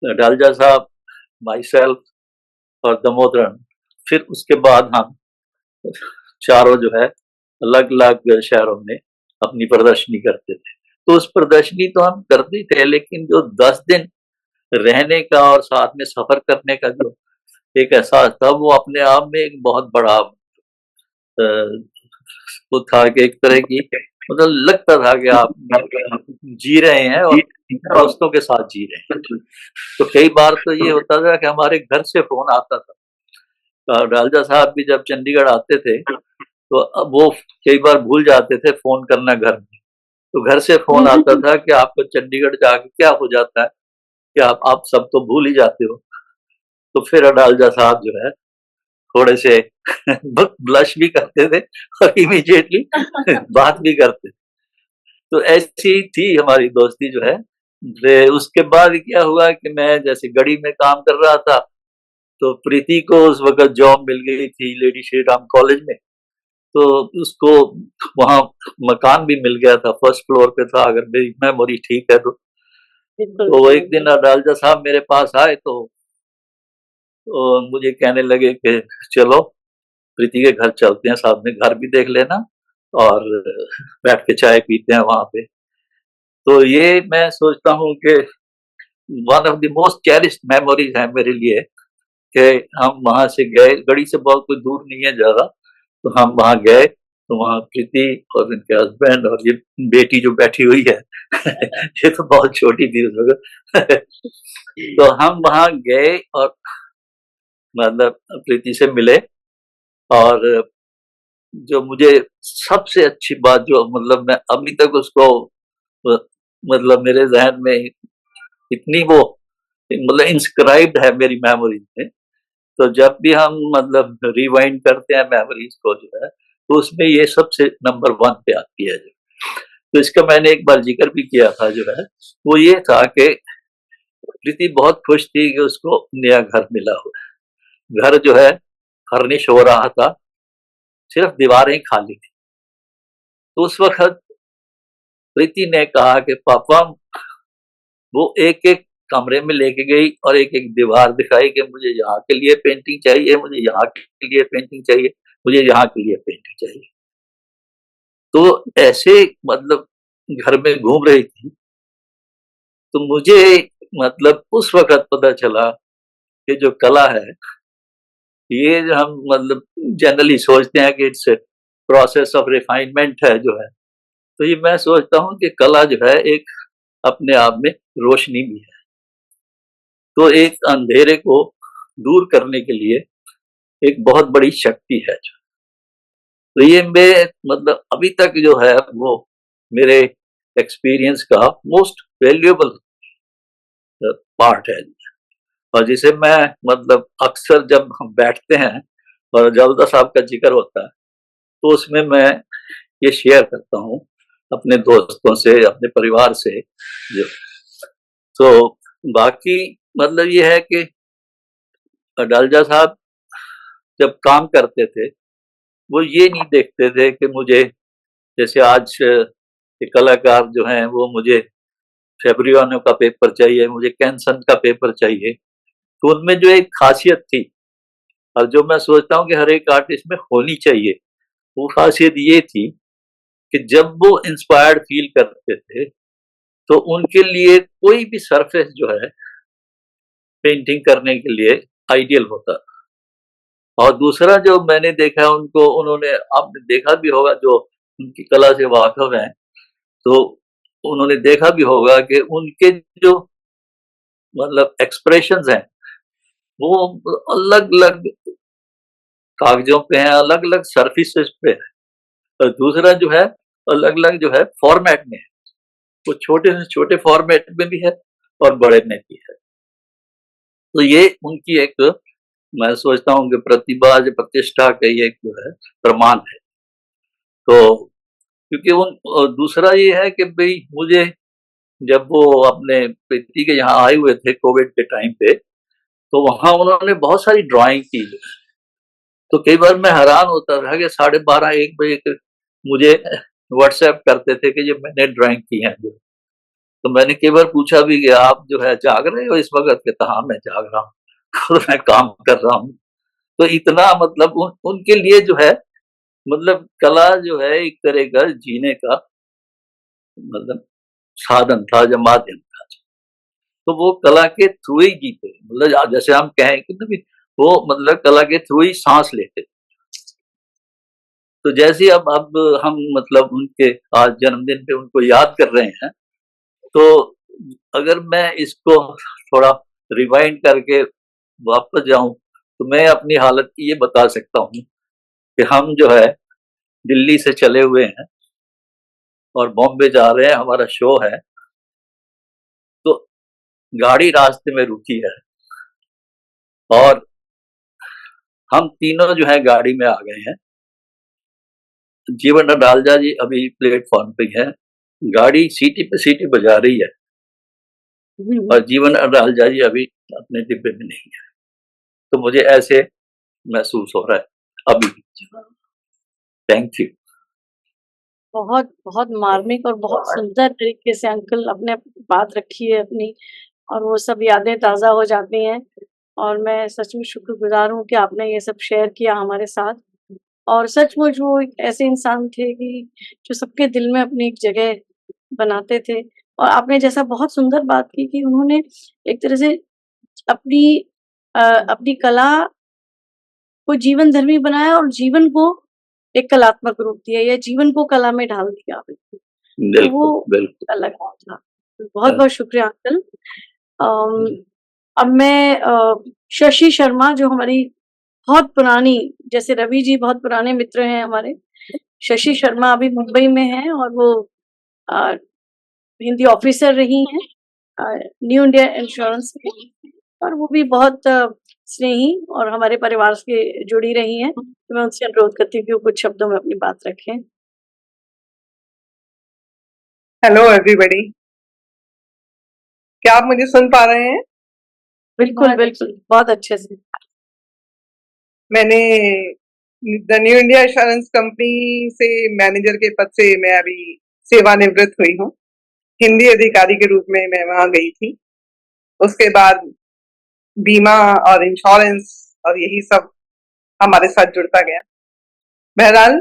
डालजा साहब, माई सेल्फ और दामोदरन, फिर उसके बाद हम चारों जो है अलग अलग शहरों में अपनी प्रदर्शनी करते थे। तो उस प्रदर्शनी तो हम करते थे, लेकिन जो 10 दिन रहने का और साथ में सफर करने का जो एक एहसास था, वो अपने आप में एक बहुत बड़ा वो था कि एक तरह की मतलब लगता था कि आप जी रहे हैं और दोस्तों के साथ जी रहे हैं। तो कई बार तो ये होता था कि हमारे घर से फोन आता था। डालजा साहब भी जब चंडीगढ़ आते थे तो अब वो कई बार भूल जाते थे फोन करना घर में, तो घर से फोन आता था कि आपको चंडीगढ़ जाके क्या हो जाता है कि आप सब तो भूल ही जाते हो। तो फिर डालजा साहब जो है थोड़े से ब्लश भी करते थे और इमीडिएटली बात भी करते थे। तो ऐसी थी हमारी दोस्ती जो है। उसके बाद क्या हुआ कि मैं जैसे गढ़ी में काम कर रहा था, तो प्रीति को उस वक्त जॉब मिल गई थी लेडी श्री राम कॉलेज में, तो उसको वहाँ मकान भी मिल गया था, फर्स्ट फ्लोर पे था अगर मेरी मेमोरी ठीक है तो। तो एक दिन डालजा साहब मेरे पास आए तो मुझे कहने लगे कि चलो प्रीति के घर चलते हैं, साथ में घर भी देख लेना और बैठ के चाय पीते हैं वहां पे। तो ये मैं सोचता हूँ कि one of the most cherished memories है मेरे लिए कि हम वहां से गए, गढ़ी से बहुत कोई दूर नहीं है ज्यादा, तो हम वहां गए तो वहां प्रीति और इनके हस्बैंड और ये बेटी जो बैठी हुई है ये तो बहुत छोटी थी उस वक्त तो हम वहां गए और मतलब प्रीति से मिले। और जो मुझे सबसे अच्छी बात जो मतलब मैं अभी तक उसको मतलब मेरे जहन में इतनी वो मतलब इंस्क्राइब्ड है मेरी मेमोरीज में, तो जब भी हम मतलब रिवाइंड करते हैं मेमोरीज को जो है तो उसमें ये सबसे नंबर 1 पे आती है। तो इसका मैंने एक बार जिक्र भी किया था जो है, वो ये था कि प्रीति बहुत खुश थी कि उसको नया घर मिला हुआ है। घर जो है फर्निश हो रहा था, सिर्फ दीवारें खाली थी। तो उस वक्त प्रीति ने कहा कि पापा, वो एक एक कमरे में लेके गई और एक एक दीवार दिखाई कि मुझे यहाँ के लिए पेंटिंग चाहिए, मुझे यहाँ के लिए पेंटिंग चाहिए, मुझे यहाँ के लिए पेंटिंग चाहिए। तो ऐसे मतलब घर में घूम रही थी, तो मुझे मतलब उस वक्त पता चला कि जो कला है ये जो हम मतलब जनरली सोचते हैं कि इट्स प्रोसेस ऑफ रिफाइनमेंट है जो है, तो ये मैं सोचता हूँ कि कला जो है एक अपने आप में रोशनी भी है। तो एक अंधेरे को दूर करने के लिए एक बहुत बड़ी शक्ति है। तो ये मैं मतलब अभी तक जो है वो मेरे एक्सपीरियंस का मोस्ट वैल्यूएबल पार्ट है, और जिसे मैं मतलब अक्सर जब हम बैठते हैं और जल्दा साहब का जिक्र होता है तो उसमें मैं ये शेयर करता हूँ अपने दोस्तों से, अपने परिवार से जो। तो बाकी मतलब ये है कि डालजा साहब जब काम करते थे वो ये नहीं देखते थे कि मुझे जैसे आज के कलाकार जो हैं वो मुझे फेब्रियानो का पेपर चाहिए, मुझे कैंसन का पेपर चाहिए। तो उनमें जो एक खासियत थी और जो मैं सोचता हूँ कि हर एक आर्टिस्ट में होनी चाहिए, वो खासियत ये थी कि जब वो इंस्पायर्ड फील करते थे तो उनके लिए कोई भी सरफेस जो है पेंटिंग करने के लिए आइडियल होता था। और दूसरा जो मैंने देखा है उनको, उन्होंने आपने देखा भी होगा जो उनकी कला से वाकिफ हैं, तो उन्होंने देखा भी होगा कि उनके जो मतलब एक्सप्रेशंस हैं वो अलग अलग कागजों पे हैं, अलग अलग सरफेसेस पे है। और दूसरा जो है अलग अलग जो है फॉर्मेट में है, वो छोटे से छोटे फॉर्मेट में भी है और बड़े में भी है। तो ये उनकी एक मैं सोचता हूँ कि प्रतिभा प्रतिष्ठा का ये एक जो है प्रमाण है। तो क्योंकि उन दूसरा ये है कि भाई मुझे जब वो अपने प्रीति के यहाँ आए हुए थे कोविड के टाइम पे, तो वहां उन्होंने बहुत सारी ड्राइंग की। तो कई बार मैं हैरान होता था कि 12:30-1 बजे मुझे व्हाट्सएप करते थे कि ये मैंने ड्राइंग की है। तो मैंने कई बार पूछा भी कि आप जो है जाग रहे हो इस वक्त के? हाँ मैं जाग रहा हूँ और मैं काम कर रहा हूँ। तो इतना मतलब उनके लिए जो है मतलब कला जो है एक तरह का जीने का मतलब साधन था, जो माध्यम था। तो वो कला के थ्रू ही जीते, मतलब जैसे हम कहें कि ना भी वो मतलब कला के थ्रू ही सांस लेते। तो जैसे अब हम मतलब उनके आज जन्मदिन पे उनको याद कर रहे हैं, तो अगर मैं इसको थोड़ा रिवाइंड करके वापस जाऊं तो मैं अपनी हालत की ये बता सकता हूँ कि हम जो है दिल्ली से चले हुए हैं और बॉम्बे जा रहे हैं, हमारा शो है, तो गाड़ी रास्ते में रुकी है और हम तीनों जो है गाड़ी में आ गए हैं। जीवन अडालजा जी अभी प्लेटफॉर्म पे है, गाड़ी सीटी पे सीटी बजा रही है और जीवन अडालजा जी अभी अपने डिब्बे में नहीं है। तो मुझे ऐसे महसूस हो रहा है अभी। Thank you. बहुत बहुत मार्मिक और बहुत सुंदर तरीके से अंकल अपने बात रखी है अपनी, और वो सब यादें ताज़ा हो जाती हैं। और मैं सच में शुक्रगुजार हूँ कि आपने ये सब शेयर किया हमारे साथ। और सचमुच वो एक ऐसे इंसान थे कि जो सबके दिल में अपनी एक जगह बनाते थे। और आपने जैसा बहुत सुंदर बात की कि उन्होंने एक तरह से अपनी अपनी कला को जीवन धर्मी बनाया और जीवन को एक कलात्मक रूप दिया या जीवन को कला में ढाल दिया। तो वो बिल्कुल बिल्कुल। अलग था। बहुत-बहुत शुक्रिया अंकल। अब मैं शशि शर्मा जो हमारी बहुत पुरानी, जैसे रवि जी बहुत पुराने मित्र हैं हमारे, शशि शर्मा अभी मुंबई में हैं और वो अ, हिंदी ऑफिसर रही हैं न्यू इंडिया इंश्योरेंस में, और वो भी बहुत स्नेही और हमारे परिवार से जुड़ी रही हैं। तो मैं उनसे अनुरोध करती हूँ कि वो कुछ शब्दों में अपनी बात रखें। हेलो एवरीबॉडी, क्या आप मुझे सुन पा रहे हैं? बिल्कुल, बिल्कुल, बहुत अच्छे से। मैंने the new India insurance company से मैनेजर के पद से मैं अभी सेवानिवृत्त हुई हूँ। हिंदी अधिकारी के रूप में मैं वहां गई थी। उसके बाद बीमा और इंश्योरेंस और यही सब हमारे साथ जुड़ता गया। बहरहाल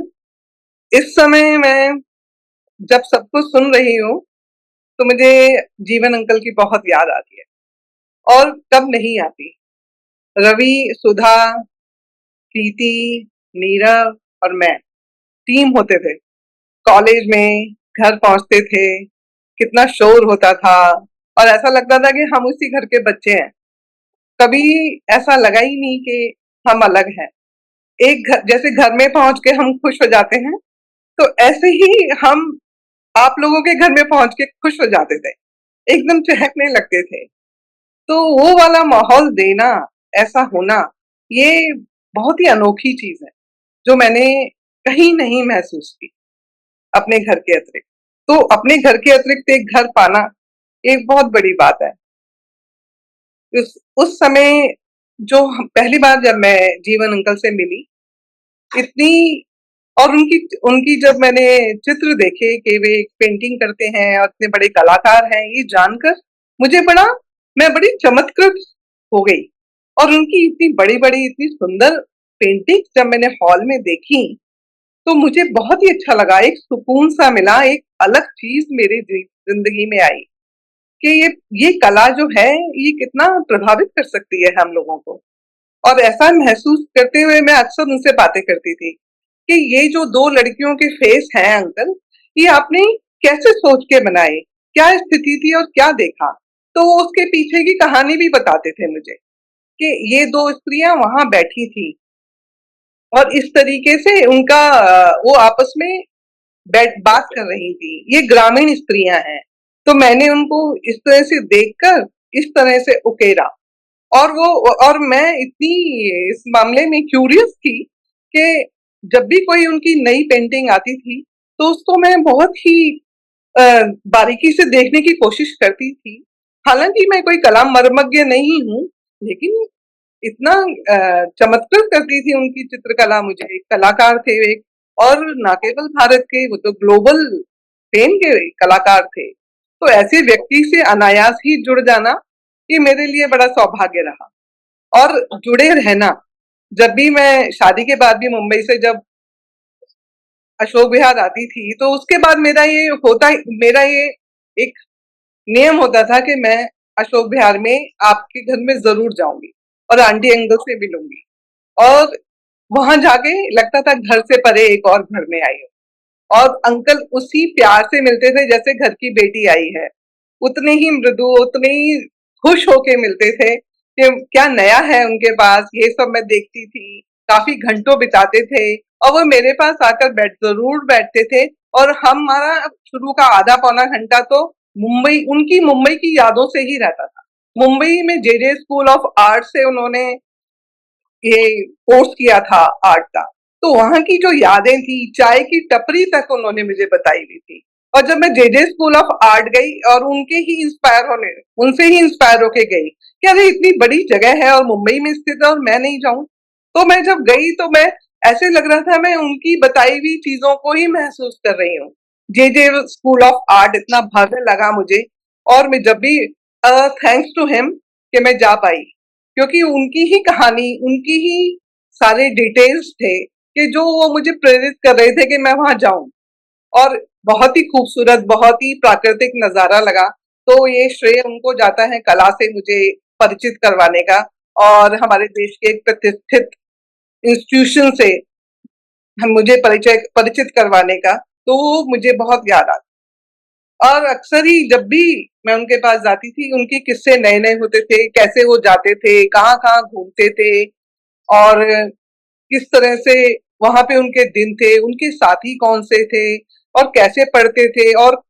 इस समय मैं जब सब कुछ सुन रही हूँ तो मुझे जीवन अंकल की बहुत याद आती है, और कब नहीं आती। रवि, सुधा, प्रीति, नीरव और मैं टीम होते थे। कॉलेज में घर पहुंचते थे, कितना शोर होता था और ऐसा लगता था कि हम उसी घर के बच्चे हैं। कभी ऐसा लगा ही नहीं कि हम अलग हैं। एक घर जैसे घर में पहुंच के हम खुश हो जाते हैं, तो ऐसे ही हम आप लोगों के घर में पहुंच के खुश हो जाते थे, एकदम चहकने लगते थे। तो वो वाला माहौल देना, ऐसा होना, ये बहुत ही अनोखी चीज है जो मैंने कहीं नहीं महसूस की अपने घर के अतिरिक्त। तो अपने घर के अतिरिक्त एक घर पाना एक बहुत बड़ी बात है। उस समय जो पहली बार जब मैं जीवन अंकल से मिली, इतनी, और उनकी उनकी जब मैंने चित्र देखे कि वे पेंटिंग करते हैं और इतने बड़े कलाकार हैं, ये जानकर मुझे मैं बड़ी चमत्कृत हो गई। और उनकी इतनी बड़ी बड़ी इतनी सुंदर पेंटिंग जब मैंने हॉल में देखी तो मुझे बहुत ही अच्छा लगा, एक सुकून सा मिला, एक अलग चीज मेरी जिंदगी में आई कि ये कला जो है ये कितना प्रभावित कर सकती है हम लोगों को। और ऐसा महसूस करते हुए मैं अक्सर उनसे बातें करती थी कि ये जो दो लड़कियों के फेस हैं अंकल, ये आपने कैसे सोच के बनाए, क्या स्थिति थी और क्या देखा। तो वो उसके पीछे की कहानी भी बताते थे मुझे कि ये दो स्त्रियां वहां बैठी थी और इस तरीके से उनका वो आपस में बात कर रही थी। ये ग्रामीण स्त्रियां हैं। तो मैंने उनको इस तरह से देखकर इस तरह से उकेरा, और मैं इतनी इस मामले में क्यूरियस थी कि जब भी कोई उनकी नई पेंटिंग आती थी तो उसको मैं बहुत ही बारीकी से देखने की कोशिश करती थी। हालांकि मैं कोई कला मर्मज्ञ नहीं हूँ, लेकिन इतना चमत्कृत करती थी उनकी चित्रकला मुझे। कलाकार थे वे, और न केवल भारत के, वो तो ग्लोबल फेम के कलाकार थे। तो ऐसे व्यक्ति से अनायास ही जुड़ जाना ये मेरे लिए बड़ा सौभाग्य रहा, और जुड़े रहना। जब भी मैं शादी के बाद भी मुंबई से जब अशोक विहार आती थी तो उसके बाद मेरा ये एक नियम होता था कि मैं अशोक विहार में आपके घर में जरूर जाऊंगी और आंटी अंकल से मिलूंगी। और वहां जाके लगता था घर से परे एक और घर में आई हूँ। और अंकल उसी प्यार से मिलते थे जैसे घर की बेटी आई है, उतने ही मृदु, उतने ही खुश होके मिलते थे कि क्या नया है उनके पास, ये सब मैं देखती थी। काफी घंटों बिताते थे और वो मेरे पास आकर जरूर बैठते थे। और हमारा शुरू का आधा पौना घंटा तो उनकी मुंबई की यादों से ही रहता था। मुंबई में जे स्कूल ऑफ आर्ट से उन्होंने ये कोर्स किया था आर्ट का, तो वहां की जो यादें थी, चाय की टपरी तक उन्होंने मुझे बताई हुई थी। और जब मैं जे स्कूल ऑफ आर्ट गई और उनसे ही इंस्पायर होके गई कि अरे इतनी बड़ी जगह है और मुंबई में स्थित है और मैं नहीं जाऊं, तो मैं जब गई तो मैं ऐसे लग रहा था मैं उनकी बताई हुई चीजों को ही महसूस कर रही हूँ। जे स्कूल ऑफ आर्ट इतना भव्य लगा मुझे। और मैं जब भी थैंक्स टू हिम कि मैं जा पाई, क्योंकि उनकी ही कहानी, उनकी ही सारे डिटेल्स थे कि जो वो मुझे प्रेरित कर रहे थे कि मैं वहां जाऊं। और बहुत ही खूबसूरत, बहुत ही प्राकृतिक नजारा लगा। तो ये श्रेय उनको जाता है कला से मुझे परिचित करवाने का और हमारे देश के एक प्रतिष्ठित इंस्टीट्यूशन से हम मुझे परिचित करवाने का। तो मुझे बहुत याद आता। और अक्सर ही जब भी मैं उनके पास जाती थी, उनके किस्से नए नए होते थे, कैसे वो जाते थे, कहाँ कहाँ घूमते थे और किस तरह से वहां पे उनके दिन थे, उनके साथी कौन से थे और कैसे पढ़ते थे और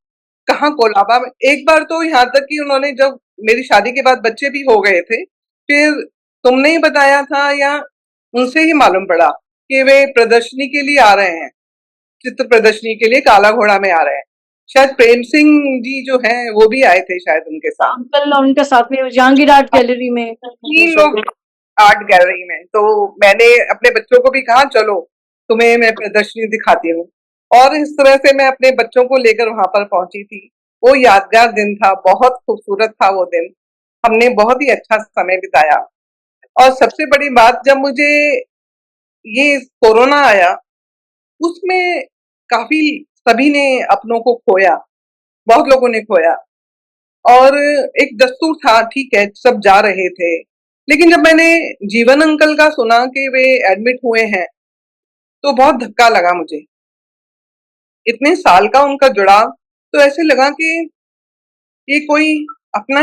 कहाँ कोलाबा में। एक बार तो यहाँ तक कि उन्होंने, जब मेरी शादी के बाद बच्चे भी हो गए थे, फिर तुमने ही बताया था या उनसे ही मालूम पड़ा कि वे प्रदर्शनी के लिए आ रहे हैं, चित्र प्रदर्शनी के लिए काला घोड़ा में आ रहे हैं। शायद प्रेम सिंह जी जो हैं वो भी आए थे शायद उनके साथ, अंकल और उनके साथ में जहांगीर आर्ट गैलरी में 3 लोग आर्ट गैलरी में। तो मैंने अपने बच्चों को भी कहा चलो तुम्हें मैं प्रदर्शनी दिखाती हूँ। और इस तरह से मैं अपने बच्चों को लेकर वहां पर पहुंची थी। वो यादगार दिन था, बहुत खूबसूरत था वो दिन। हमने बहुत ही अच्छा समय बिताया। और सबसे बड़ी बात, जब मुझे ये कोरोना आया, उसमें काफी सभी ने अपनों को खोया, बहुत लोगों ने खोया। और एक दस्तूर था, ठीक है सब जा रहे थे, लेकिन जब मैंने जीवन अंकल का सुना कि वे एडमिट हुए हैं, तो बहुत धक्का लगा मुझे। इतने साल का उनका जुड़ाव, तो ऐसे लगा कि ये कोई अपना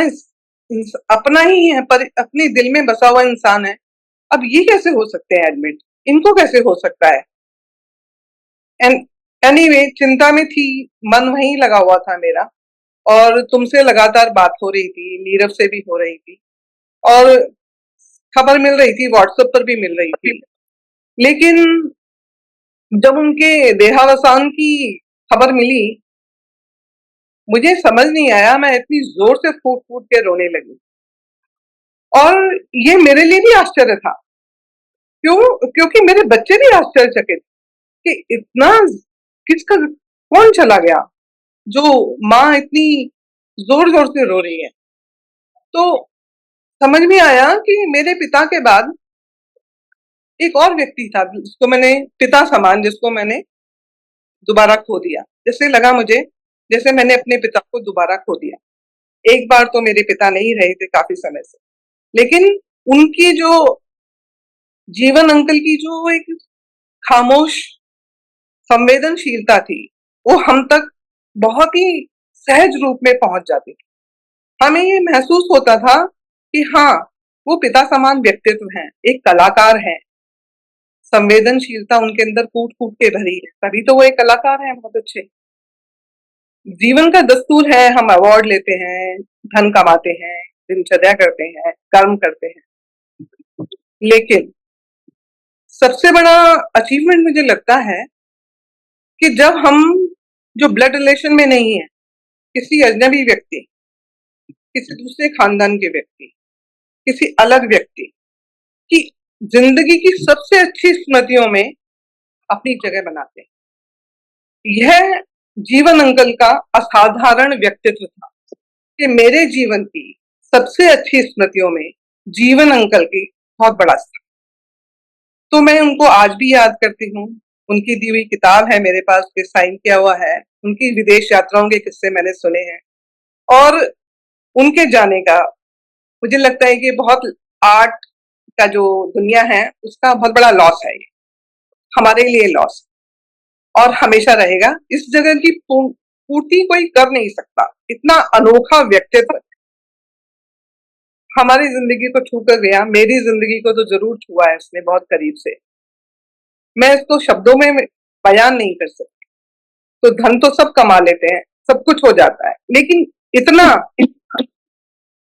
अपना ही है, पर अपने दिल में बसा हुआ इंसान है। अब ये कैसे हो सकते हैं एडमिट, इनको कैसे हो सकता है। एनीवे चिंता में थी, मन वहीं लगा हुआ था मेरा। और तुमसे लगातार बात हो रही थी, नीरव से भी हो रही थी और खबर मिल रही थी, व्हाट्सएप पर भी मिल रही थी। लेकिन जब उनके देहावसान की खबर मिली, मुझे समझ नहीं आया, मैं इतनी जोर से फूट फूट के रोने लगी। और ये मेरे लिए भी आश्चर्य था, क्योंकि मेरे बच्चे भी आश्चर्यचकित कि इतना किसका, कौन चला गया जो माँ इतनी जोर जोर से रो रही है। तो समझ में आया कि मेरे पिता के बाद एक और व्यक्ति था जिसको मैंने, पिता समान, जिसको मैंने दोबारा खो दिया। जैसे लगा मुझे जैसे मैंने अपने पिता को दोबारा खो दिया। एक बार तो मेरे पिता नहीं रहे थे काफी समय से, लेकिन उनकी जो जीवन अंकल की जो एक खामोश संवेदनशीलता थी, वो हम तक बहुत ही सहज रूप में पहुंच जाती थी। हमें ये महसूस होता था कि हाँ, वो पिता समान व्यक्तित्व हैं, एक कलाकार हैं। संवेदनशीलता उनके अंदर कूट कूट के भरी है, तभी तो वो एक कलाकार हैं बहुत अच्छे। जीवन का दस्तूर है, हम अवार्ड लेते हैं, धन कमाते हैं, दिनचर्या करते हैं, कर्म करते हैं, लेकिन सबसे बड़ा अचीवमेंट मुझे लगता है कि जब हम, जो ब्लड रिलेशन में नहीं है, किसी अजनबी व्यक्ति, किसी दूसरे खानदान के व्यक्ति, किसी अलग व्यक्ति की जिंदगी की सबसे अच्छी स्मृतियों में अपनी जगह बनाते हैं। यह जीवन अंकल का असाधारण व्यक्तित्व था कि मेरे जीवन की सबसे अच्छी स्मृतियों में जीवन अंकल की बहुत बड़ा स्थान। तो मैं उनको आज भी याद करती हूँ। उनकी दी हुई किताब है मेरे पास, उसके साइन किया हुआ है। उनकी विदेश यात्राओं के किस्से मैंने सुने हैं। और उनके जाने का मुझे लगता है कि बहुत आर्ट का जो दुनिया है उसका बहुत बड़ा लॉस है ये, हमारे लिए लॉस, और हमेशा रहेगा। इस जगह की पूर्ति कोई कर नहीं सकता। इतना अनोखा व्यक्तित्व हमारी जिंदगी को छू कर गया, मेरी जिंदगी को तो जरूर छुआ है इसने बहुत करीब से। मैं इसको शब्दों में बयान नहीं कर सकती। तो धन तो सब कमा लेते हैं, सब कुछ हो जाता है, लेकिन इतना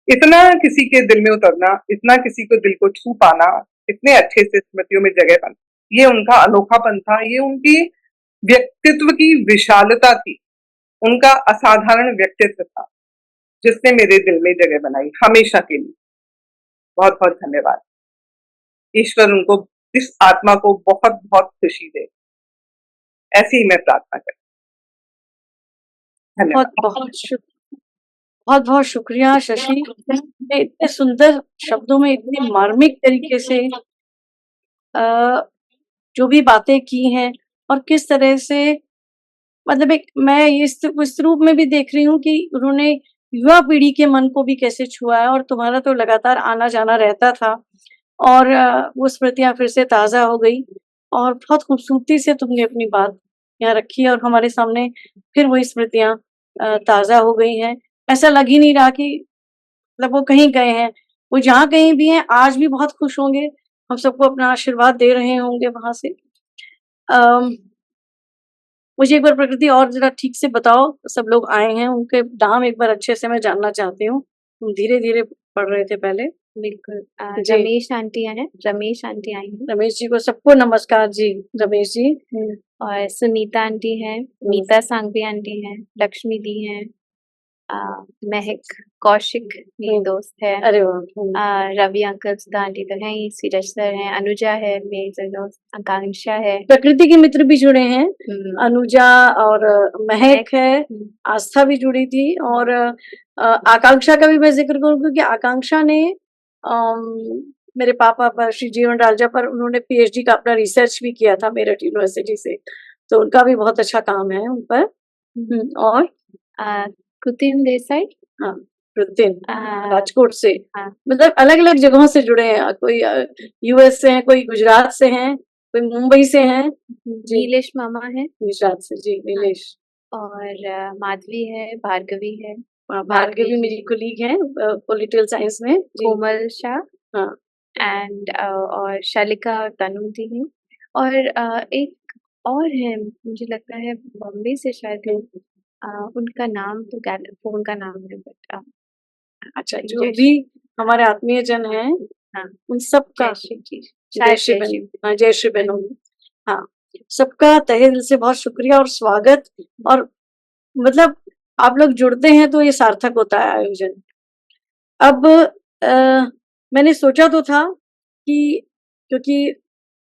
इतना किसी के दिल में उतरना, इतना किसी को दिल को छू पाना, इतने अच्छे से स्मृतियों में जगह पाना, ये उनका अनोखापन था, ये उनकी व्यक्तित्व की विशालता थी, उनका असाधारण व्यक्तित्व था जिसने मेरे दिल में जगह बनाई हमेशा के लिए। बहुत बहुत धन्यवाद। ईश्वर उनको, इस आत्मा को बहुत बहुत खुशी दे, ऐसी ही मैं प्रार्थना करती हूँ। बहुत धन्यवाद। बहुत बहुत शुक्रिया शशि, ने इतने सुंदर शब्दों में इतनी मार्मिक तरीके से जो भी बातें की हैं, और किस तरह से मतलब एक मैं इस रूप में भी देख रही हूँ कि उन्होंने युवा पीढ़ी के मन को भी कैसे छुआ है। और तुम्हारा तो लगातार आना जाना रहता था, और वो स्मृतियां फिर से ताजा हो गई, और बहुत खूबसूरती से तुमने अपनी बात यहाँ रखी, और हमारे सामने फिर वही स्मृतियां ताजा हो गई हैं। ऐसा लग ही नहीं रहा कि मतलब वो कहीं गए हैं। वो जहाँ कहीं भी हैं आज भी बहुत खुश होंगे, हम सबको अपना आशीर्वाद दे रहे होंगे वहां से। मुझे एक बार प्रकृति और जरा ठीक से बताओ, सब लोग आए हैं, उनके नाम एक बार अच्छे से मैं जानना चाहती हूँ। तुम धीरे धीरे पढ़ रहे थे पहले। बिल्कुल। जी। रमेश आंटी हैं, रमेश आंटी आई हैं। रमेश जी को सबको नमस्कार जी। रमेश जी। और सुनीता आंटी हैं, मीता सांगवी आंटी हैं, लक्ष्मी दी हैं, महक, कौशिक मेरी दोस्त है, अरे वाह। रवि अंकल, सुधा आंटी तो हैं ही, सूरज सर हैं, अनुजा है मेरी दोस्त, आकांक्षा है, प्रकृति के मित्र भी जुड़े हैं, अनुजा और महक है, आस्था भी जुड़ी थी, और आकांक्षा का भी मैं जिक्र करूँ क्योंकि आकांक्षा ने मेरे पापा पर, श्री जीवन राजा पर, उन्होंने पीएचडी का अपना रिसर्च भी किया था मेरठ यूनिवर्सिटी से, तो उनका भी बहुत अच्छा काम है उन पर। और कृतिन देसाई, हाँ कृतिन राजकोट से, हाँ। मतलब अलग अलग जगहों से जुड़े हैं, कोई यूएस से हैं, कोई गुजरात से हैं, कोई मुंबई से हैं। नीलेश मामा है गुजरात से जी, नीलेश। और माधवी है, भार्गवी है, भार्गवी मेरी कुलीग है पॉलिटिकल साइंस में, कोमल शाह, हाँ, एंड और शालिका और तनु दी हैं, और एक और है मुझे लगता है बॉम्बे से शायद है, उनका नाम तो फोन का नाम है, बट अच्छा, जो भी हमारे आत्मीय जन हैं, हाँ, उन सबका जय श्री बहनों, हाँ, सबका तहे दिल से बहुत शुक्रिया और स्वागत। और मतलब आप लोग जुड़ते हैं तो ये सार्थक होता है आयोजन। अब मैंने सोचा तो था कि क्योंकि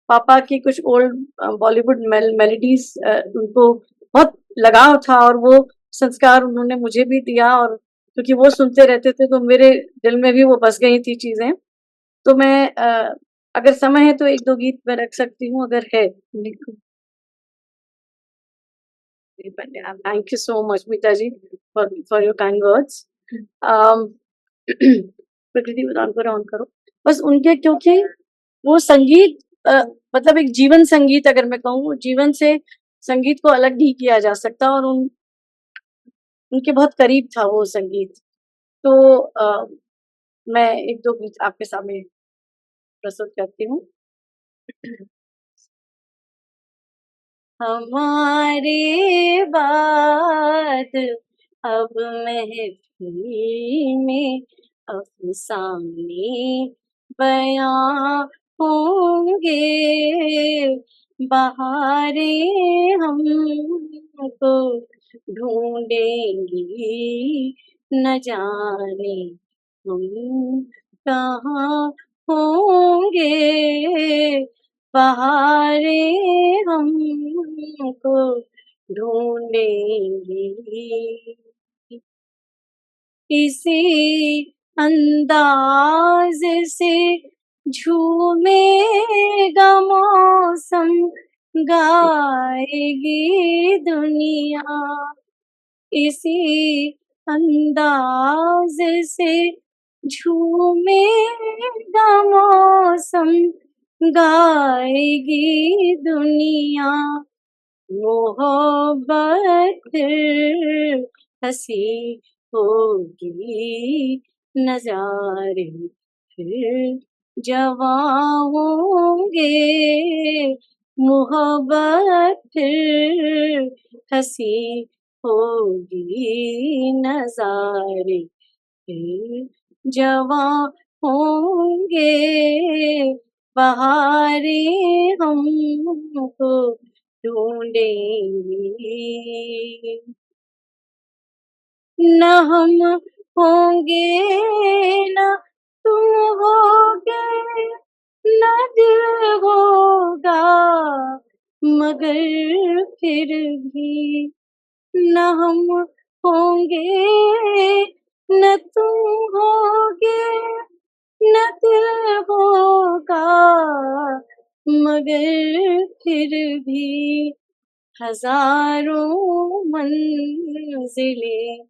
पापा की कुछ ओल्ड बॉलीवुड मेलोडीज उनको बहुत लगाव था, और वो संस्कार उन्होंने मुझे भी दिया, और क्योंकि वो सुनते रहते थे तो मेरे दिल में भी वो बस गई थी चीजें। तो मैं अगर समय है तो एक दो गीत मैं रख सकती हूँ, अगर है। Thank you so much Meeta ji for your kind words. प्रकृति को ऑन करो बस उनके, क्योंकि वो संगीत मतलब एक जीवन संगीत, अगर मैं कहूँ, जीवन से संगीत को अलग नहीं किया जा सकता, और उनके बहुत करीब था वो संगीत। तो मैं एक दो गीत आपके सामने प्रस्तुत करती हूँ। हमारे बाद अब महफिल में अफसाने बयां होंगे, बहारे हमको ढूंढेंगी, न जाने हम कहाँ होंगे, बहारे हमको ढूंढेंगी। इसी अंदाज से झूमेगा मौसम, गाएगी दुनिया, इसी अंदाज से झूमेगा मौसम, गाएगी दुनिया मोहब्बत फिर हंसी होगी, नजारे फिर जवां होंगे, मोहब्बत फिर हंसी होगी, नजारे फिर जवां होंगे, बहारें हमको ढूंढेंगी। न हम होंगे न तुम होगे, न दिल होगा मगर फिर भी, न हम होंगे न तुम होगे, न दिल होगा मगर फिर भी, हजारों मंजिलें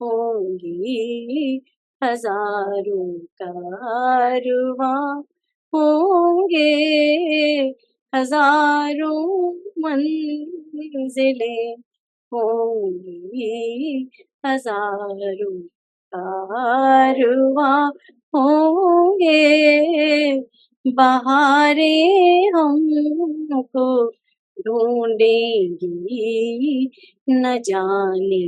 होंगी, हजारों कारवां होंगे, हजारों मंजिलें होंगी, हजारों कारवां होंगे, बहारें हमको ढूंढेंगी, न जाने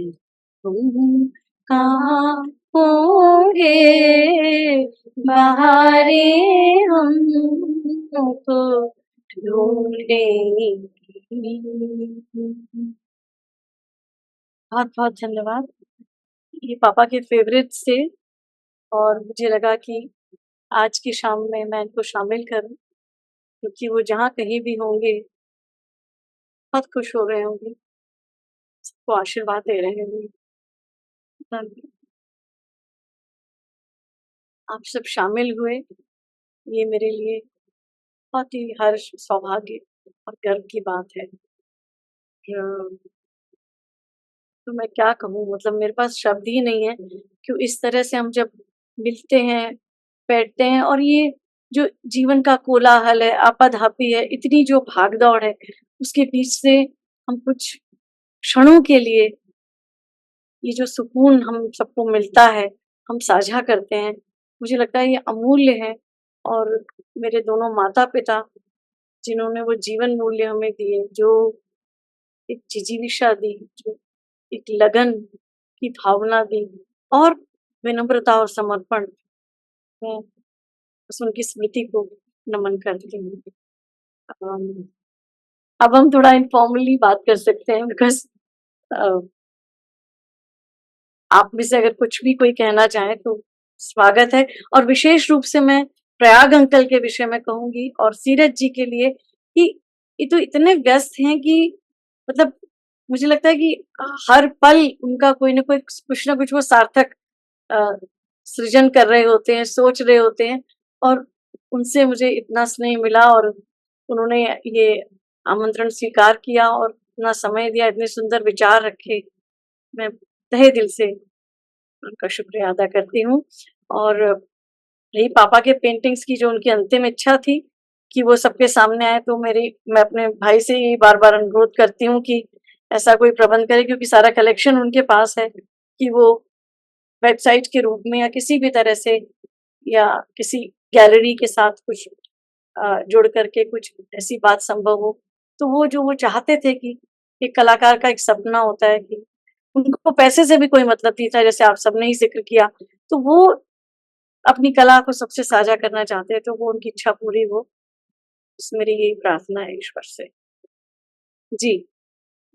हम कहाँ होंगे, बहारें हमको ढूंढेंगी। बहुत बहुत धन्यवाद। ये पापा के फेवरेट्स थे और मुझे लगा कि आज की शाम में मैं इनको शामिल करूं, क्योंकि वो जहाँ कहीं भी होंगे बहुत खुश हो रहे होंगे, सबको आशीर्वाद दे रहे होंगे। आप सब शामिल हुए, ये मेरे लिए बहुत ही हर्ष, सौभाग्य और गर्व की बात है। तो मैं क्या कहूँ, मतलब मेरे पास शब्द ही नहीं है कि इस तरह से हम जब मिलते हैं, बैठते हैं और ये जो जीवन का कोलाहल है, आपाधापी है, इतनी जो भाग-दौड़ है, उसके बीच से हम कुछ क्षणों के लिए ये जो सुकून हम सबको मिलता है, हम साझा करते हैं, मुझे लगता है ये अमूल्य है। और मेरे दोनों माता-पिता जिन्होंने वो जीवन मूल्य हमें दिए, जो एक जिजीविषा दी, जो एक लगन की भावना दी और विनम्रता और समर्पण, मैं बस उनकी स्मृति को नमन करती हूँ। अब हम थोड़ा इनफॉर्मली बात कर सकते हैं, बिकॉज़ आप में से अगर कुछ भी कोई कहना चाहे तो स्वागत है। और विशेष रूप से मैं प्रयाग अंकल के विषय में कहूँगी और सीरत जी के लिए कि ये तो इतने व्यस्त हैं कि मतलब मुझे लगता है कि हर पल उनका कोई ना कोई कुछ ना कुछ वो सार्थक सृजन कर रहे होते हैं, सोच रहे होते हैं और उनसे मुझे इतना स्नेह मिला और उन्होंने ये आमंत्रण स्वीकार किया और इतना समय दिया, इतने सुंदर विचार रखे। मैं तहे दिल से उनका शुक्रिया अदा करती हूँ। और रही पापा के पेंटिंग्स की जो उनकी अंतिम इच्छा थी कि वो सबके सामने आए, तो मैं अपने भाई से ही बार-बार अनुरोध करती हूँ कि ऐसा कोई प्रबंध करे, क्योंकि सारा कलेक्शन उनके पास है कि वो वेबसाइट के रूप में या किसी भी तरह से या किसी गैलरी के साथ कुछ जुड़ करके कुछ ऐसी बात संभव हो। तो जो वो चाहते थे कि एक कलाकार का एक सपना होता है कि उनको पैसे से भी कोई मतलब नहीं था, जैसे आप सबने ही ज़िक्र किया, तो वो अपनी कला को सबसे साझा करना चाहते हैं, तो वो उनकी इच्छा पूरी हो, बस मेरी यही प्रार्थना है ईश्वर से। जी,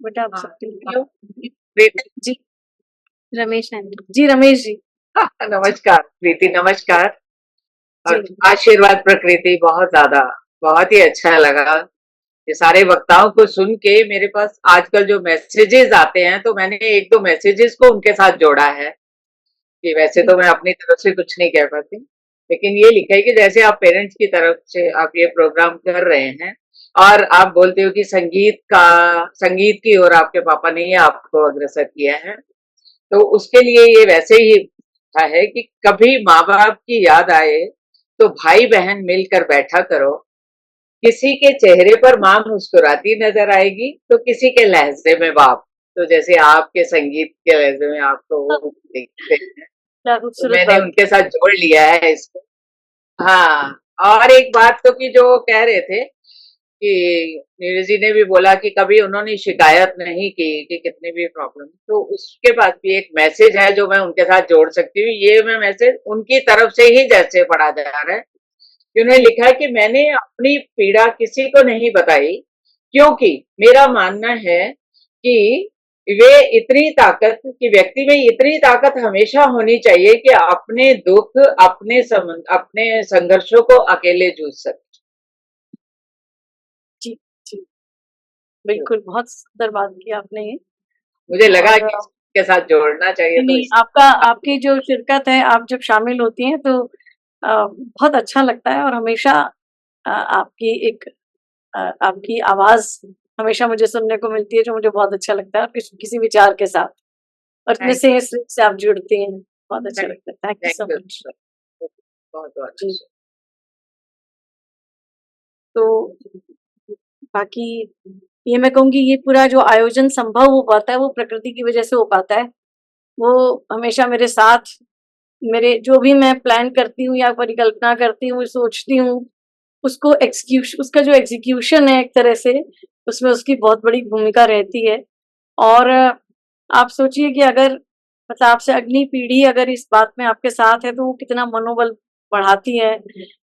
बेटा आप सबके लिए। जी, रमेश आंटी। जी, रमेश जी। नमस्कार प्रीति, नमस्कार। और जी, आशीर्वाद प्रकृति बहुत ही अच्छा लगा। ये सारे वक्ताओं को सुन के मेरे पास आजकल जो मैसेजेस आते हैं, तो मैंने एक दो मैसेजेस को उनके साथ जोड़ा है कि वैसे तो मैं अपनी तरफ से कुछ नहीं कह पाती, लेकिन ये लिखा है कि जैसे आप पेरेंट्स की तरफ से आप ये प्रोग्राम कर रहे हैं और आप बोलते हो कि संगीत की ओर आपके पापा ने ही आपको अग्रसर किया है, तो उसके लिए ये वैसे ही है कि कभी माँ बाप की याद आए तो भाई बहन मिलकर बैठा करो, किसी के चेहरे पर माँ मुस्कुराती नजर आएगी तो किसी के लहजे में बाप। तो जैसे आपके संगीत के लहजे में आपको वो दिखते हैं, क्या तो खूबसूरत मैंने बात। उनके साथ जोड़ लिया है इसको। हाँ, और एक बात तो कि जो कह रहे थे कि नीरज जी ने भी बोला कि कभी उन्होंने शिकायत नहीं की कि कितनी भी प्रॉब्लम, तो उसके बाद भी एक मैसेज है जो मैं उनके साथ जोड़ सकती हूँ। ये मैं मैसेज उनकी तरफ से ही जैसे पढ़ा जा रहा है कि उन्होंने लिखा है कि मैंने अपनी पीड़ा किसी को नहीं बताई, क्योंकि मेरा मानना है कि वे इतनी ताकत कि व्यक्ति में इतनी ताकत हमेशा होनी चाहिए कि अपने दुख, अपने संघर्षों को अकेले जूझ सके। जी, जी, बिल्कुल, बहुत सुंदर बात की आपने ये। मुझे लगा और कि इसके साथ जोड़ना चाहिए, तो नहीं, आपकी जो शिरकत है, आप जब शामिल होती हैं तो बहुत अच्छा लगता है, और हमेशा आपकी आवाज़ हमेशा मुझे सुनने को मिलती है, जो मुझे बहुत अच्छा लगता है, किसी विचार के साथ, और इतने थैंक यू, स्नेह से आप जुड़ती हैं, बहुत अच्छा लगता है। Thank you thank so you, much. बहुत बहुत जी, तो बाकी ये मैं कहूँगी, ये पूरा जो आयोजन संभव हो पाता है, वो प्रकृति की वजह से हो पाता है। वो हमेशा मेरे साथ, मेरे जो भी मैं प्लान करती हूँ या परिकल्पना करती हूँ, सोचती हूँ, उसका जो एग्जीक्यूशन है एक तरह से, उसमें उसकी बहुत बड़ी भूमिका रहती है। और आप सोचिए कि अगर मतलब आपसे अगली पीढ़ी अगर इस बात में आपके साथ है, तो वो कितना मनोबल बढ़ाती है,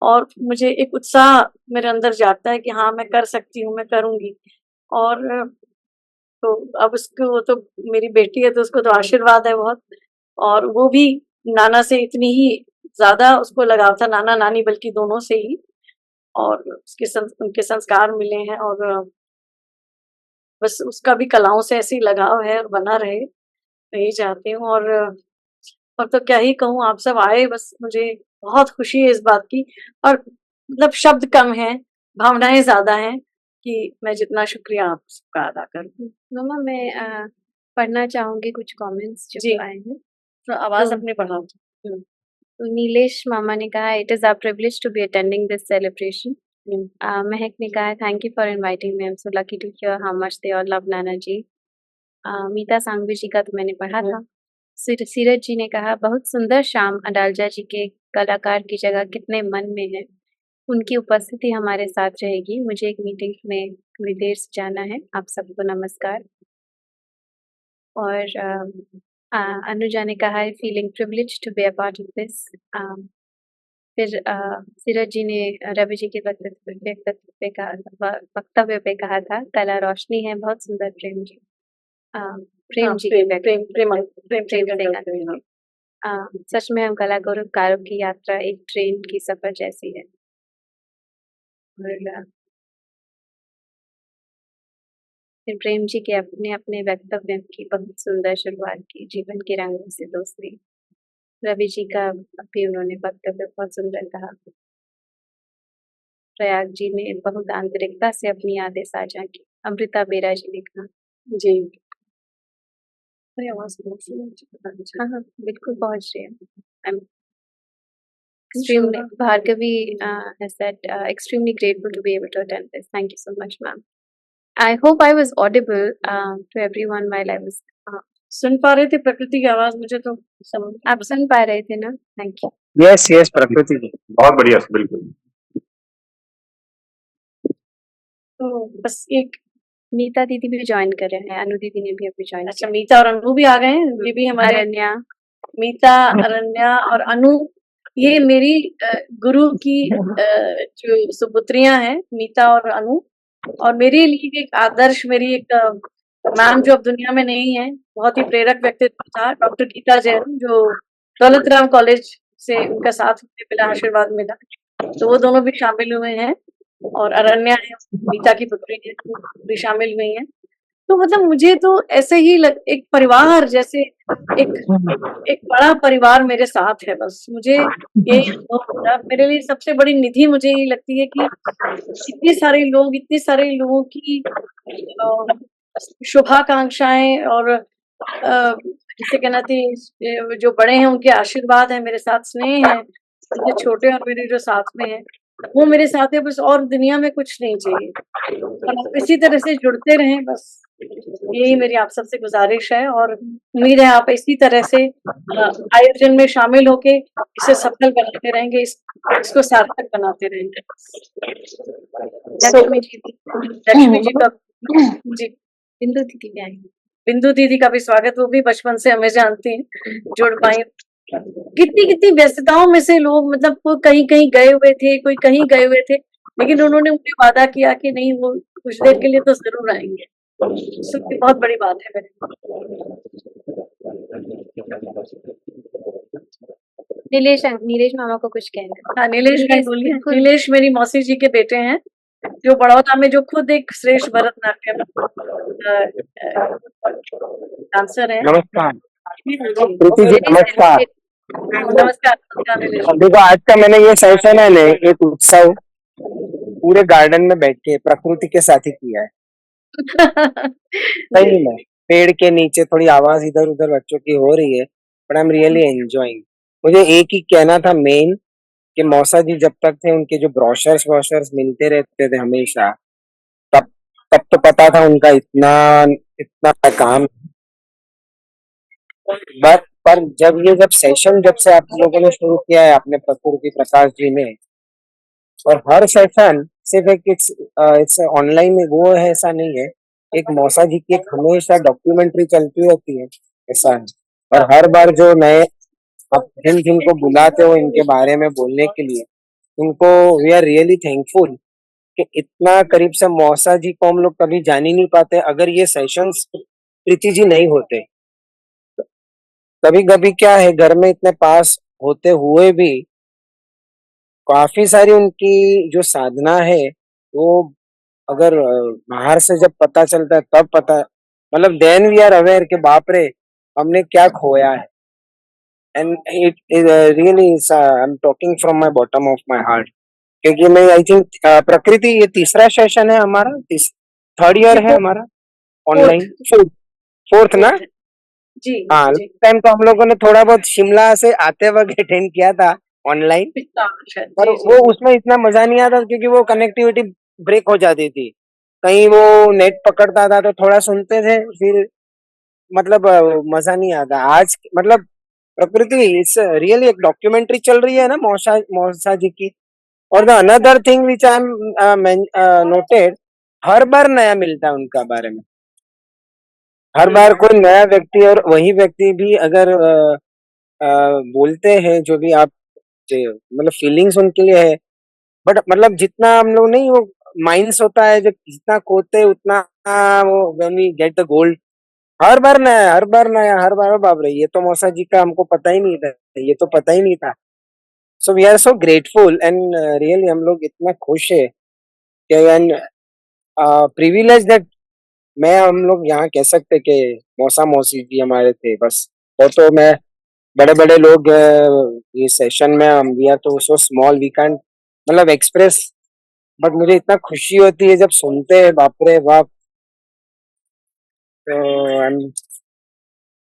और मुझे एक उत्साह मेरे अंदर जागता है कि हाँ, मैं कर सकती हूँ, मैं करूँगी। और तो अब उसको, वो तो मेरी बेटी है, तो उसको तो आशीर्वाद है बहुत, और वो भी नाना से इतनी ही ज़्यादा उसको लगाव था, नाना-नानी बल्कि दोनों से ही, और उनके संस्कार मिले हैं, और बस उसका भी कलाओं से ऐसे ही लगाव है, और बना रहे, मैं यही चाहती हूँ। और तो क्या ही कहूँ, आप सब आए, बस मुझे बहुत खुशी है इस बात की, और मतलब शब्द कम हैं, भावनाएँ ज़्यादा हैं कि मैं जितना शुक्रिया आप सबका अदा करूँ। मम्मा मैं पढ़ना चाहूंगी कुछ कमेंट्स जी, जो आए हैं। तो आवाज़ तो अपनी बढ़ाओ। तो नीलेश मामा ने कहा it is our privilege to be attending this celebration. Mahak ने कहा thank you for inviting me, I am so lucky to hear how much they all love नाना जी। मीता सांघवी जी का तो मैंने पढ़ा था। सीरज जी ने कहा बहुत सुंदर शाम, अडालजा जी के कलाकार की जगह कितने मन में है, उनकी उपस्थिति हमारे साथ रहेगी। मुझे एक मीटिंग में थोड़ी देर से जाना है। आप सबको नमस्कार। और अनुजा ने कहा है feeling privilege to be a part of this. फिर सीरज जी ने रवि जी के वक्तव्य पे कहा था कला रोशनी है, बहुत सुंदर प्रेम जी। प्रेम जी के प्रेम सिंह। सच में हम कलाकारों की यात्रा एक ट्रेन की सफर जैसी है। और फिर प्रेम जी के अपने अपने वक्तव्य की बहुत सुंदर शुरुआत की, जीवन के रंगों से दोस्ती। रवि जी का भी उन्होंने वक्तव्य बहुत सुंदर कहा। प्रयाग जी ने बहुत आंतरिकता से अपनी यादें साझा की। अमृता बेरा जी ने कहा जी, अरे आवाज हाँ हाँ बिल्कुल पहुंच रही है। Extremely, Bhargavi has said, extremely grateful to be able to attend this. Thank you so much, ma'am. I hope I was audible to everyone while I was. सुन पा रहे थे प्रकृति की आवाज? मुझे तो आप सुन पा रहे थे ना? Thank you. यस यस प्रकृति जी बहुत बढ़िया, बिल्कुल। तो बस एक मीता दीदी भी ज्वाइन कर रहे हैं, अनु दीदी ने भी अभी ज्वाइन। अच्छा, मीता और अनु भी आ गए हैं। ये भी हमारे अरण्या, मीता, अरण्या और अनु, ये मेरी गुरु की जो सुपुत्रियां हैं, मीता और अनु। और मेरे लिए एक आदर्श, मेरी एक मैम जो अब दुनिया में नहीं है, बहुत ही प्रेरक व्यक्तित्व था, डॉक्टर गीता जैन, जो दौलत राम कॉलेज से उनका साथ मुझे मिला, आशीर्वाद मिला, तो वो दोनों भी शामिल हुए हैं। और अरण्या है, मीता की पुत्री है, वो भी शामिल हुई हैं। तो मतलब मुझे तो ऐसे ही एक परिवार जैसे, एक एक बड़ा परिवार मेरे साथ है। बस मुझे यही अनुभव होता है। मेरे लिए सबसे बड़ी निधि मुझे यही लगती है कि इतने सारे लोगों की शुभाकांक्षाएं और जिसे कहना थी जो बड़े हैं उनके आशीर्वाद है, मेरे साथ स्नेह है, जो छोटे और मेरे जो साथ में है वो मेरे साथ है, बस और दुनिया में कुछ नहीं चाहिए। और आप इसी तरह से जुड़ते रहें, बस यही मेरी आप सबसे गुजारिश है। और उम्मीद है आप इसी तरह से आयोजन में शामिल होके इसे सफल बनाते रहेंगे, इसको सार्थक बनाते रहेंगे। लक्ष्मी जी का जी बिंदु दीदी भी आएंगी। बिंदु दीदी का भी स्वागत, वो भी बचपन से हमें जानती हैं, जुड़ पाई। कितनी कितनी व्यस्तताओं में से लोग, मतलब कोई कहीं कहीं गए हुए थे, कोई कहीं गए हुए थे, लेकिन उन्होंने मुझे वादा किया कि नहीं, वो कुछ देर के लिए तो जरूर आएंगे। सबकी बहुत बड़ी बात है मेरे। नीलेश मामा को कुछ कहना। हाँ, नीलेश भाई बोलिए। नीलेश मेरी मौसी जी के बेटे हैं, जो बड़ौदा में जो खुद एक श्रेष्ठ भरतनाट्यम डांसर है। नमस्कार प्रीति जी, नमस्कार। नमस्कार नीलेश। देखो, आज का मैंने ये सेशन है ना, एक उत्सव पूरे गार्डन में बैठ के प्रकृति के साथ ही किया है। सही में पेड़ के नीचे थोड़ी आवाज इधर उधर बच्चों की हो रही है, but I am really enjoying. मुझे एक ही कहना था मेन, कि मौसा जी जब तक थे उनके जो ब्रोशर्स मिलते रहते थे हमेशा, तब तब तो पता था उनका इतना इतना काम। बट पर जब सेशन से आप लोगों ने शुरू किया है, अपने प्रकृति प्रकाश जी ने, और हर सेशन सिर्फ एक इट्स ऑनलाइन वो है ऐसा नहीं है, एक मौसा जी की एक हमेशा डॉक्यूमेंट्री चलती रहती है ऐसा है। और हर बार जो नए आप जिन जिनको बुलाते हो इनके बारे में बोलने के लिए, उनको वी आर रियली थैंकफुल कि इतना करीब से मौसा जी को हम लोग कभी जान ही नहीं पाते अगर ये सेशंस प्रीति जी नहीं होते। कभी कभी क्या है, घर में इतने पास होते हुए भी काफी सारी उनकी जो साधना है वो अगर बाहर से जब पता चलता है तब पता, मतलब देन वी आर अवेयर कि बाप रे हमने क्या खोया है। And it really I am talking from my bottom of my heart, क्योंकि मैं आई थिंक प्रकृति ये तीसरा सेशन है हमारा, थर्ड ईयर है हमारा ऑनलाइन, फोर्थ ना जी। हाँ, टाइम तो हम लोगों ने थोड़ा बहुत शिमला से आते वक्त अटेंड किया था ऑनलाइन, पर वो उसमें इतना मजा नहीं आता क्योंकि वो कनेक्टिविटी ब्रेक हो जाती थी, कहीं वो नेट पकड़ता था तो थोड़ा सुनते थे, फिर मतलब मजा नहीं आता। आज मतलब प्रकृति इट्स रियली एक डॉक्यूमेंट्री चल रही है ना मौसा जी की। और the another thing which I am noted, हर बार नया मिलता है उनका बारे में, हर बार कोई नया व्यक्ति, और वही व्यक्ति भी अगर बोलते हैं जो भी आप मतलब फीलिंग्स उनके लिए है, बट मतलब जितना हम लोग नहीं, वो माइंस होता है जो जितना खोते उतना वो when we get the gold, हर बार नया, हर बार नया, हर बार। बाप रे, ये तो मौसा जी का हमको पता ही नहीं था, ये तो पता ही नहीं था। So we are so grateful and really हम लोग इतना खुश है एंड प्रिविलेज दैट मैं हम लोग यहाँ कह सकते कि मौसा मौसी जी हमारे थे बस। और तो मैं बड़े बड़े लोग ये सेशन में हम वी आर तो सो स्मॉल वी कैन मतलब एक्सप्रेस, बट मुझे इतना खुशी होती है जब सुनते हैं, बाप रे बाप।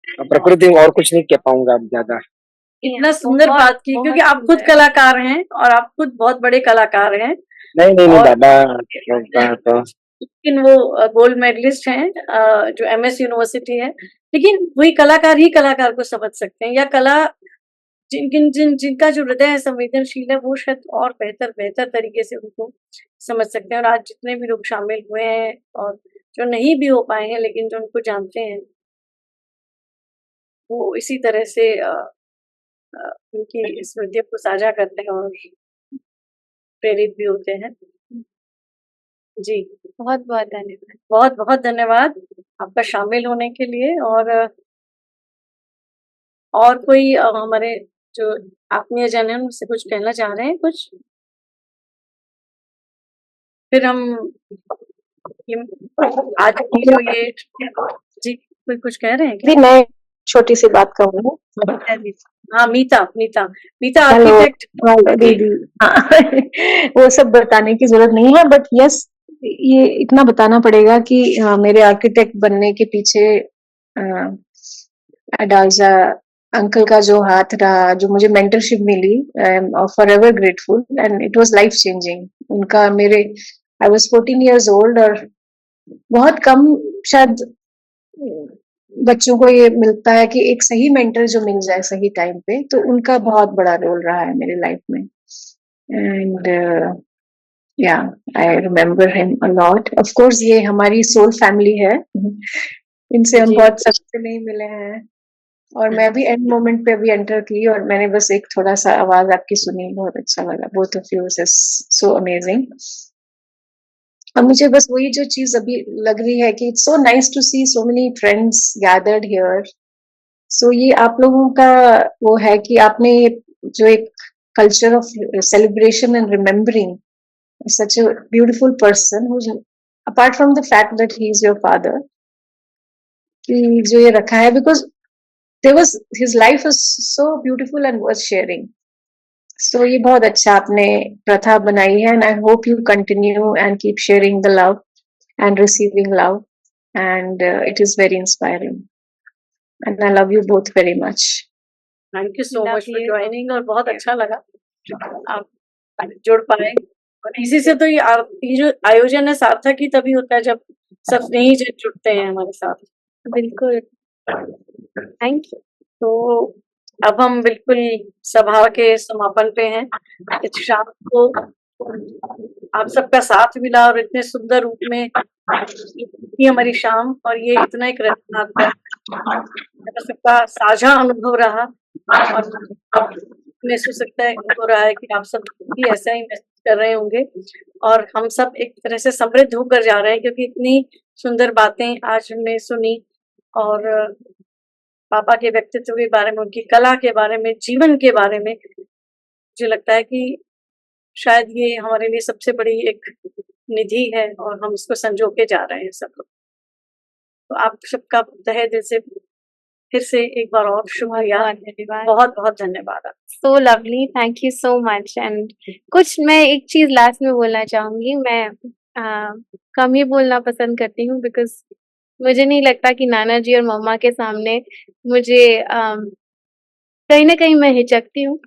तो प्रकृति और कुछ नहीं कह पाऊंगा अब ज्यादा। इतना सुंदर बात की, क्योंकि आप खुद कलाकार हैं और आप खुद बहुत बड़े कलाकार हैं। नहीं दादा तो लेकिन वो गोल्ड मेडलिस्ट हैं जो MS यूनिवर्सिटी है, लेकिन वही कलाकार ही कलाकार को समझ सकते हैं, या कला जिनका जो हृदय है संवेदनशील है, वो शायद और बेहतर तरीके से उनको समझ सकते हैं। और आज जितने भी लोग शामिल हुए हैं और जो नहीं भी हो पाए हैं लेकिन जो उनको जानते हैं, वो इसी तरह से उनकी स्मृतियों को साझा करते हैं और प्रेरित भी होते हैं। जी, बहुत बहुत धन्यवाद। बहुत बहुत धन्यवाद आपका शामिल होने के लिए। और कोई हमारे जो आत्मीयजन है उनसे कुछ कहना चाह रहे हैं कुछ? फिर हम आज की जो ये जी कोई कुछ कह रहे हैं क्या? मैं छोटी सी बात कहूँगी। हाँ, मीता आर्किटेक्ट। दीदी, वो सब बताने की जरूरत नहीं है, बट यस ये इतना बताना पड़ेगा कि मेरे आर्किटेक्ट बनने के पीछे अडालजा अंकल का जो हाथ रहा, जो मुझे मेंटरशिप मिली, I am forever grateful and it was life changing. उनका मेरे आई वाज 14 इयर्स ओल्ड और बहुत कम शायद बच्चों को ये मिलता है कि एक सही मेंटर जो मिल जाए सही टाइम पे, तो उनका बहुत बड़ा रोल रहा है मेरी लाइफ में। एंड या I remember him a lot. Of course ये हमारी सोल फैमिली है, इनसे हम जी बहुत सबसे नहीं मिले हैं। और मैं भी एंड मोमेंट पे अभी एंटर की और मैंने बस एक थोड़ा सा आवाज आपकी सुनी, बहुत अच्छा लगा। Both of you is so amazing. अब मुझे बस वही जो चीज अभी लग रही है कि it's so nice to see so many friends gathered here. So ये आप लोगों का वो है कि आपने जो एक culture of celebration and remembering such a beautiful person who apart from the fact that he is your father, कि जो ये रखा है, because there was his life was so beautiful and worth sharing. So ये बहुत अच्छा आपने प्रथा बनाई है and I hope you continue and keep sharing the love and receiving love and it is very inspiring and I love you both very much. Thank you so Love much for you. Joining, और बहुत अच्छा लगा आप जुड़ पाए। और इसी से तो ये जो आयोजन है सार्थक ही तभी होता है जब सब स्नेही जन जुड़ते हैं हमारे साथ। बिल्कुल, थैंक यू। तो अब हम बिल्कुल सभा के समापन पे हैं। इस शाम को आप सबका साथ मिला और इतने सुंदर रूप में इतनी हमारी शाम, और ये इतना एक रचनात्मक सबका साझा अनुभव रहा। और महसूस सकता है हो रहा है कि आप सब भी ऐसा ही महसूस कर रहे होंगे और हम सब एक तरह से समृद्ध होकर जा रहे हैं, क्योंकि इतनी सुंदर बातें आज हमने सुनी। और पापा के व्यक्तित्व के बारे में, उनकी कला के बारे में, जीवन के बारे में, मुझे लगता है कि शायद ये हमारे लिए सबसे बड़ी एक निधि है और हम उसको संजो के जा रहे हैं सब लोग। तो आप सबका तहे दिल से फिर से एक बार और शुक्रिया, बहुत बहुत धन्यवाद। So lovely, thank you so much. And कुछ मैं एक चीज लास्ट में बोलना चाहूंगी। मैं कम ही बोलना पसंद करती हूँ बिकॉज मुझे नहीं लगता कि नाना जी और मम्मा के सामने मुझे कहीं ना कहीं मैं हिचकती हूँ।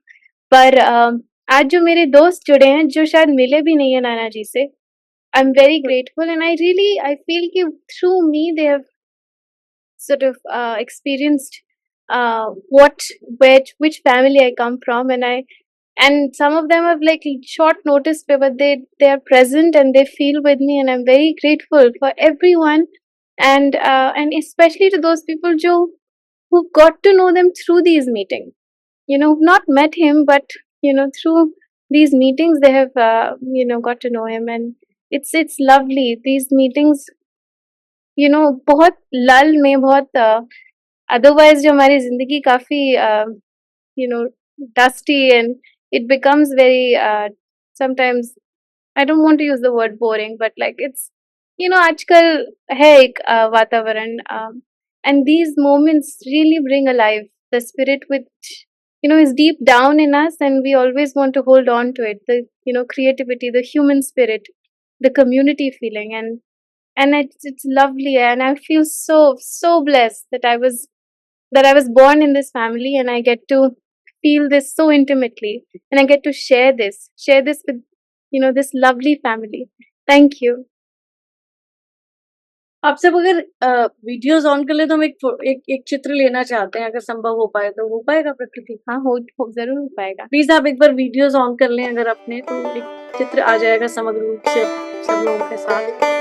पर आज जो मेरे दोस्त जुड़े हैं जो शायद मिले भी नहीं है नाना जी से, I am very grateful and I feel कि through me they have sort of experienced which family I come from, and some of them have like short notice पे, but they are present and they feel with me, and I'm very grateful for everyone, and especially to those people who got to know them through these meetings. You know, who've not met him, but you know, through these meetings they have got to know him, and it's lovely. These meetings, you know, बहुत लल में बहुत otherwise जो हमारी जिंदगी काफी you know dusty and it becomes very sometimes I don't want to use the word boring, but like it's you know आजकल है एक वातावरण, and these moments really bring alive the spirit which you know is deep down in us, and we always want to hold on to it, the you know creativity, the human spirit, the community feeling, and it's lovely, and I feel so blessed that I was born in this family, and I get to feel this so intimately, and I get to share this with you know this lovely family. Thank you. आप सब अगर videos on कर ले तो हम एक चित्र लेना चाहते हैं, अगर संभव हो पाए तो हो पाएगा प्रकृति? हाँ, हो जरूर हो पाएगा। प्लीज आप एक बार वीडियोस ऑन कर लें अगर अपने, तो एक चित्र आ जाएगा समग्र रूप से सब लोगों के साथ।